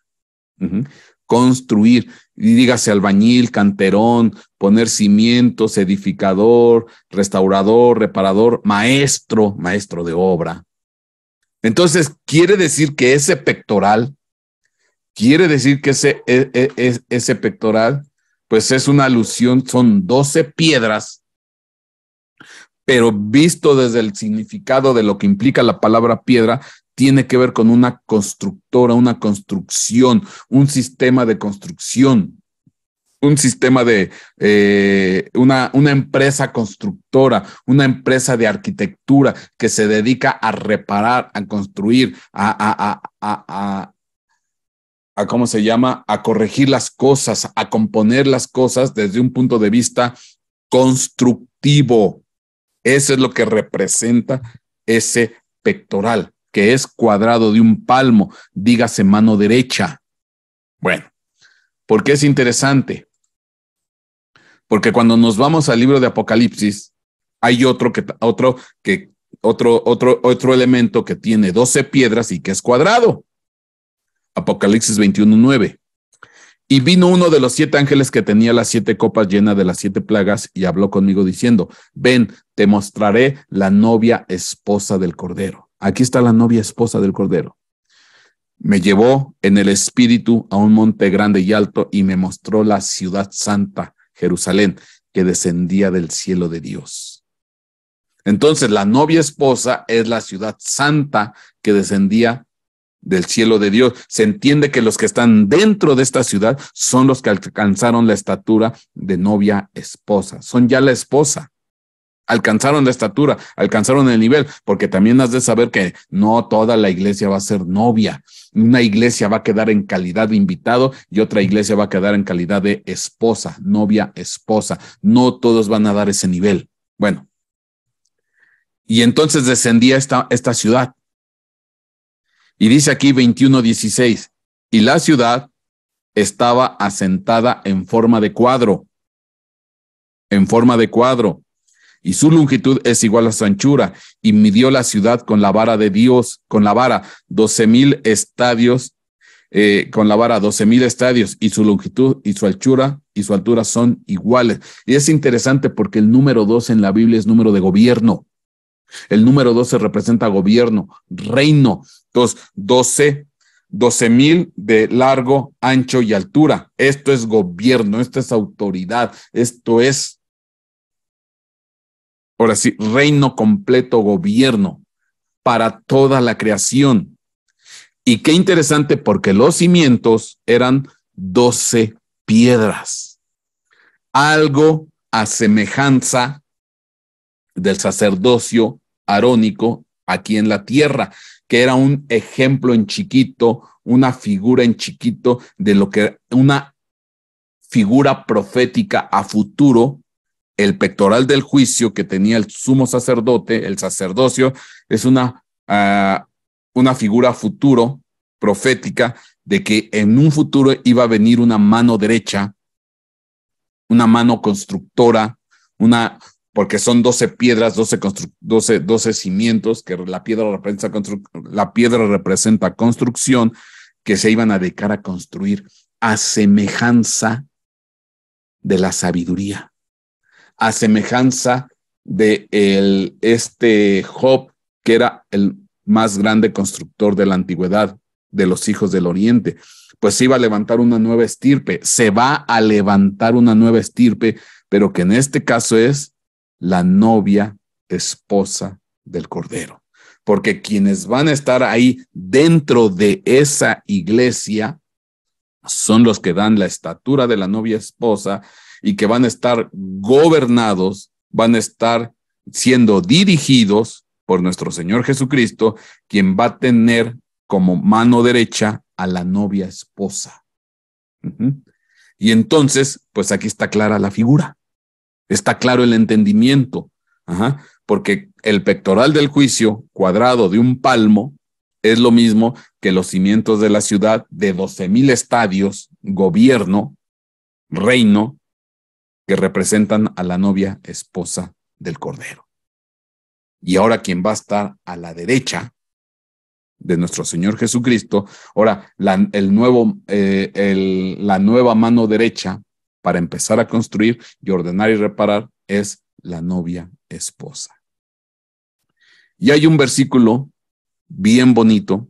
Construir, y dígase albañil, canterón, poner cimientos, edificador, restaurador, reparador, maestro de obra. Entonces, quiere decir que ese pectoral, ese pectoral, pues es una alusión, son 12 piedras, pero visto desde el significado de lo que implica la palabra piedra, tiene que ver con una constructora, una construcción, un sistema de construcción, un sistema de una empresa constructora, una empresa de arquitectura que se dedica a reparar, a construir, a ¿cómo se llama? A corregir las cosas, a componer las cosas desde un punto de vista constructivo. Eso es lo que representa ese pectoral, que es cuadrado de un palmo, dígase mano derecha. Bueno, ¿por qué es interesante? Porque cuando nos vamos al libro de Apocalipsis, hay otro elemento que tiene 12 piedras y que es cuadrado. Apocalipsis 21:9. Y vino uno de los 7 ángeles que tenía las 7 copas llenas de las 7 plagas y habló conmigo diciendo: ven, te mostraré la novia esposa del Cordero. Aquí está la novia esposa del Cordero. Me llevó en el espíritu a un monte grande y alto y me mostró la ciudad santa, Jerusalén, que descendía del cielo de Dios. Entonces, la novia esposa es la ciudad santa que descendía del cielo de Dios. Se entiende que los que están dentro de esta ciudad son los que alcanzaron la estatura de novia esposa. Son ya la esposa. Alcanzaron la estatura, alcanzaron el nivel, porque también has de saber que no toda la iglesia va a ser novia. Una iglesia va a quedar en calidad de invitado y otra iglesia va a quedar en calidad de esposa, novia, esposa. No todos van a dar ese nivel. Bueno, y entonces descendía esta ciudad. Y dice aquí 21:16, y la ciudad estaba asentada en forma de cuadro, y su longitud es igual a su anchura, y midió la ciudad con la vara de Dios, con la vara 12,000 estadios, y su longitud y su altura son iguales. Y es interesante porque el número 12 en la Biblia es número de gobierno. El número 12 representa gobierno, reino. Entonces, 12,000 de largo, ancho y altura. Esto es gobierno, esto es autoridad, esto es, ahora sí, reino completo, gobierno para toda la creación. Y qué interesante porque los cimientos eran 12 piedras. Algo a semejanza del sacerdocio arónico aquí en la tierra, que era un ejemplo en chiquito, una figura en chiquito de lo que una figura profética a futuro. El pectoral del juicio que tenía el sumo sacerdote, el sacerdocio, es una figura futuro profética de que en un futuro iba a venir una mano derecha, una mano constructora, porque son 12 piedras, 12 cimientos, que la piedra representa construcción, que se iban a dedicar a construir a semejanza de la sabiduría, a semejanza de Job, que era el más grande constructor de la antigüedad, de los hijos del oriente. Pues se iba a levantar una nueva estirpe, se va a levantar una nueva estirpe, pero que en este caso es la novia esposa del Cordero. Porque quienes van a estar ahí dentro de esa iglesia son los que dan la estatura de la novia esposa y que van a estar gobernados, van a estar siendo dirigidos por nuestro Señor Jesucristo, quien va a tener como mano derecha a la novia esposa. Y entonces, pues aquí está clara la figura, está claro el entendimiento, porque el pectoral del juicio, cuadrado de un palmo, es lo mismo que los cimientos de la ciudad de 12,000 estadios, gobierno, reino, que representan a la novia esposa del Cordero. Y ahora quien va a estar a la derecha de nuestro Señor Jesucristo, ahora la nueva mano derecha para empezar a construir y ordenar y reparar es la novia esposa. Y hay un versículo bien bonito,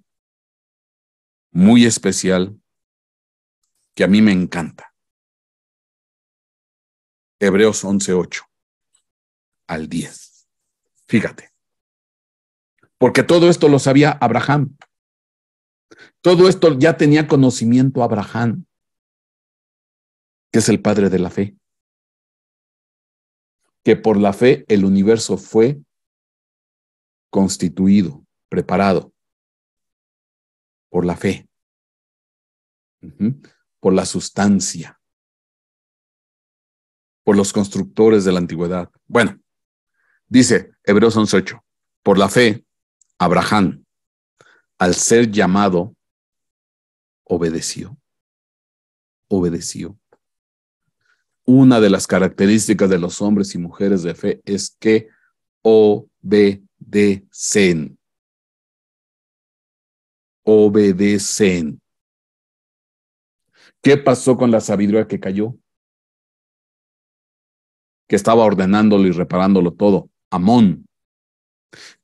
muy especial, que a mí me encanta. Hebreos 11:8 al 10. Fíjate. porque todo esto lo sabía Abraham. Todo esto ya tenía conocimiento Abraham, que es el padre de la fe. Que por la fe el universo fue constituido, preparado. Por la fe. Por la sustancia. Por los constructores de la antigüedad. Bueno, dice Hebreos 11:8, por la fe, Abraham, al ser llamado, obedeció. Obedeció. Una de las características de los hombres y mujeres de fe es que obedecen. Obedecen. ¿Qué pasó con la sabiduría que cayó? Que estaba ordenándolo y reparándolo todo. Amón.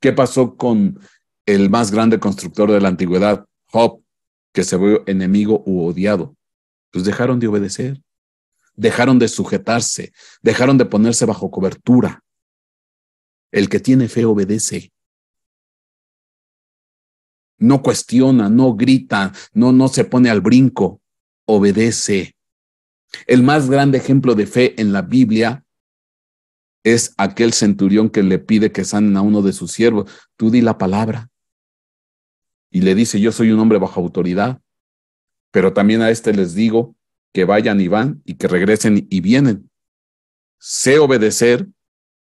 ¿Qué pasó con el más grande constructor de la antigüedad, Job, que se vio enemigo u odiado? Pues dejaron de obedecer, dejaron de sujetarse, dejaron de ponerse bajo cobertura. El que tiene fe obedece. No cuestiona, no grita, no se pone al brinco, obedece. El más grande ejemplo de fe en la Biblia es aquel centurión que le pide que sanen a uno de sus siervos. Tú di la palabra. Y le dice, yo soy un hombre bajo autoridad, pero también a este les digo que vayan y van y que regresen y vienen. Sé obedecer,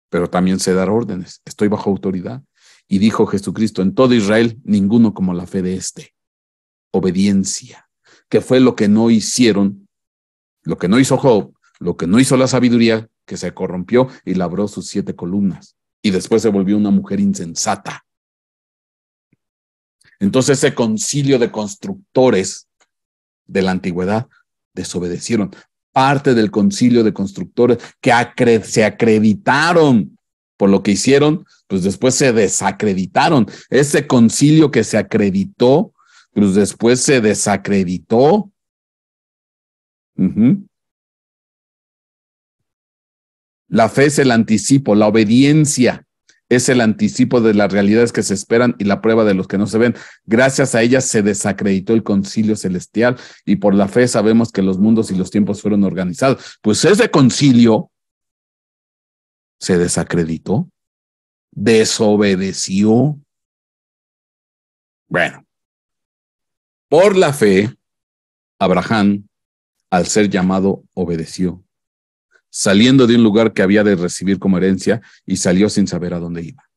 pero también sé dar órdenes. Estoy bajo autoridad. Y dijo Jesucristo, en todo Israel, ninguno como la fe de este. Obediencia, que fue lo que no hicieron, lo que no hizo Job, lo que no hizo la sabiduría, que se corrompió y labró sus 7 columnas. Y después se volvió una mujer insensata. Entonces ese concilio de constructores de la antigüedad desobedecieron. Parte del concilio de constructores que se acreditaron por lo que hicieron, pues después se desacreditaron. Ese concilio que se acreditó, pues después se desacreditó. La fe es el anticipo, la obediencia es el anticipo de las realidades que se esperan y la prueba de los que no se ven. Gracias a ellas se desacreditó el concilio celestial y por la fe sabemos que los mundos y los tiempos fueron organizados. Pues ese concilio se desacreditó, desobedeció. Bueno, por la fe, Abraham, al ser llamado, obedeció, saliendo de un lugar que había de recibir como herencia y salió sin saber a dónde iba.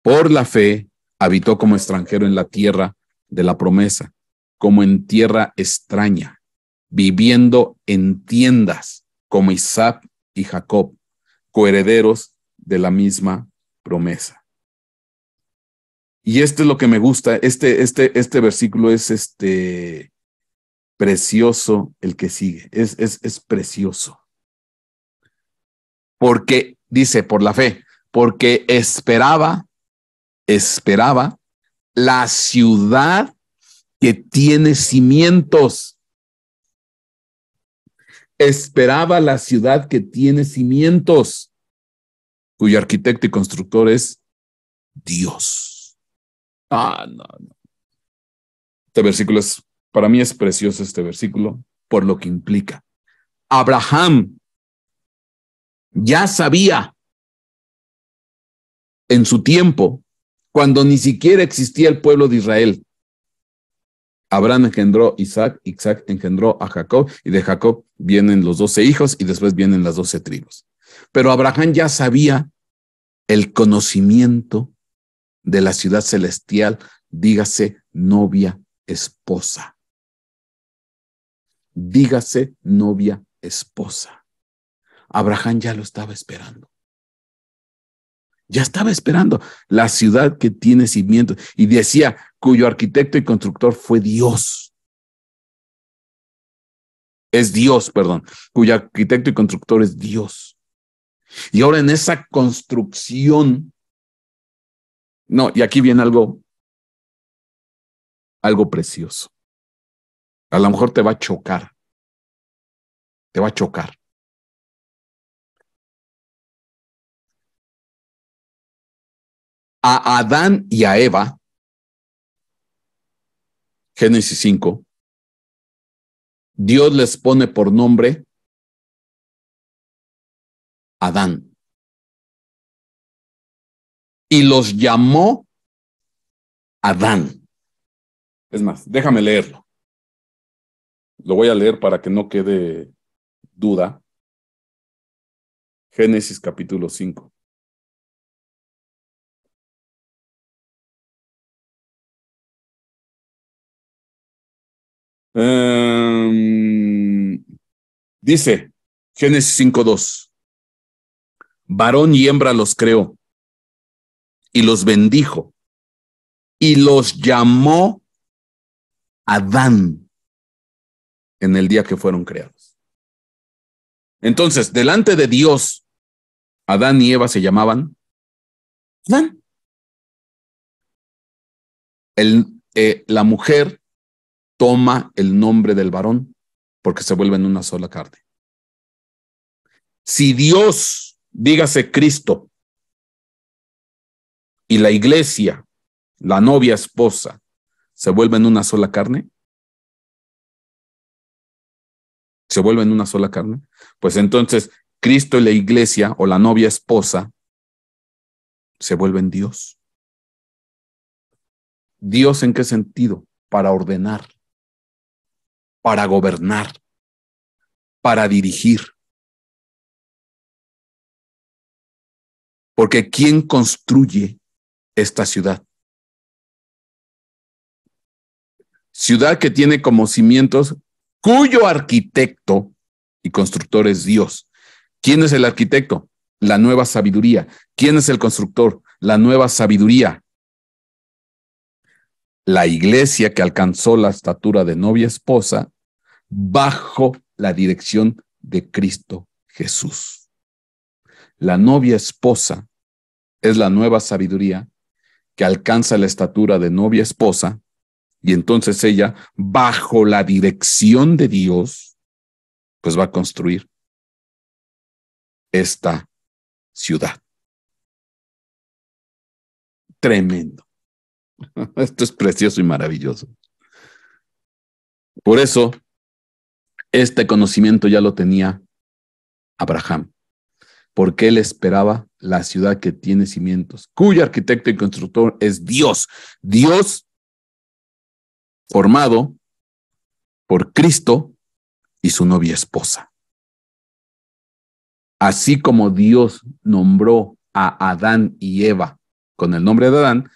Por la fe, habitó como extranjero en la tierra de la promesa, como en tierra extraña, viviendo en tiendas como Isaac y Jacob, coherederos de la misma promesa. Y esto es lo que me gusta, este versículo es precioso, el que sigue, es precioso. Porque, dice, por la fe, porque esperaba la ciudad que tiene cimientos. Esperaba la ciudad que tiene cimientos, cuyo arquitecto y constructor es Dios. No. Este versículo para mí es precioso este versículo por lo que implica. Abraham ya sabía en su tiempo, cuando ni siquiera existía el pueblo de Israel. Abraham engendró a Isaac, Isaac engendró a Jacob, y de Jacob vienen los 12 hijos y después vienen las 12 tribus. Pero Abraham ya sabía el conocimiento de la ciudad celestial, dígase novia, esposa. Dígase novia, esposa. Abraham ya lo estaba esperando. Ya estaba esperando la ciudad que tiene cimientos y decía, cuyo arquitecto y constructor fue Dios. Es Dios, perdón, cuyo arquitecto y constructor es Dios. Y ahora en esa construcción, no, y aquí viene algo precioso. A lo mejor te va a chocar. Te va a chocar. A Adán y a Eva, Génesis 5, Dios les pone por nombre Adán y los llamó Adán. Es más, déjame leerlo. Lo voy a leer para que no quede duda. Génesis capítulo 5. Dice Génesis 5:2. Varón y hembra los creó y los bendijo y los llamó Adán en el día que fueron creados. Entonces, delante de Dios, Adán y Eva se llamaban Adán. La mujer toma el nombre del varón porque se vuelven una sola carne. Si Dios, dígase Cristo, y la iglesia, la novia esposa, se vuelven una sola carne, pues entonces Cristo y la iglesia o la novia esposa se vuelven Dios. ¿Dios en qué sentido? Para ordenar, para gobernar, para dirigir. Porque ¿quién construye esta ciudad? Ciudad que tiene como cimientos cuyo arquitecto y constructor es Dios. ¿Quién es el arquitecto? La nueva sabiduría. ¿Quién es el constructor? La nueva sabiduría. La iglesia que alcanzó la estatura de novia esposa bajo la dirección de Cristo Jesús. La novia esposa es la nueva sabiduría que alcanza la estatura de novia esposa y entonces ella, bajo la dirección de Dios, pues va a construir esta ciudad. Tremendo. Esto es precioso y maravilloso. Por eso, este conocimiento ya lo tenía Abraham, porque él esperaba la ciudad que tiene cimientos, cuyo arquitecto y constructor es Dios. Dios formado por Cristo y su novia esposa. Así como Dios nombró a Adán y Eva con el nombre de Adán,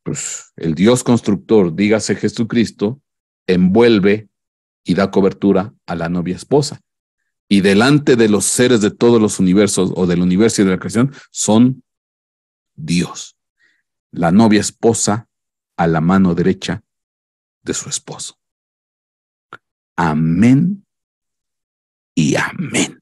pues el Dios constructor, dígase Jesucristo, envuelve y da cobertura a la novia esposa. Y delante de los seres de todos los universos o del universo y de la creación son Dios. La novia esposa a la mano derecha de su esposo. Amén y amén.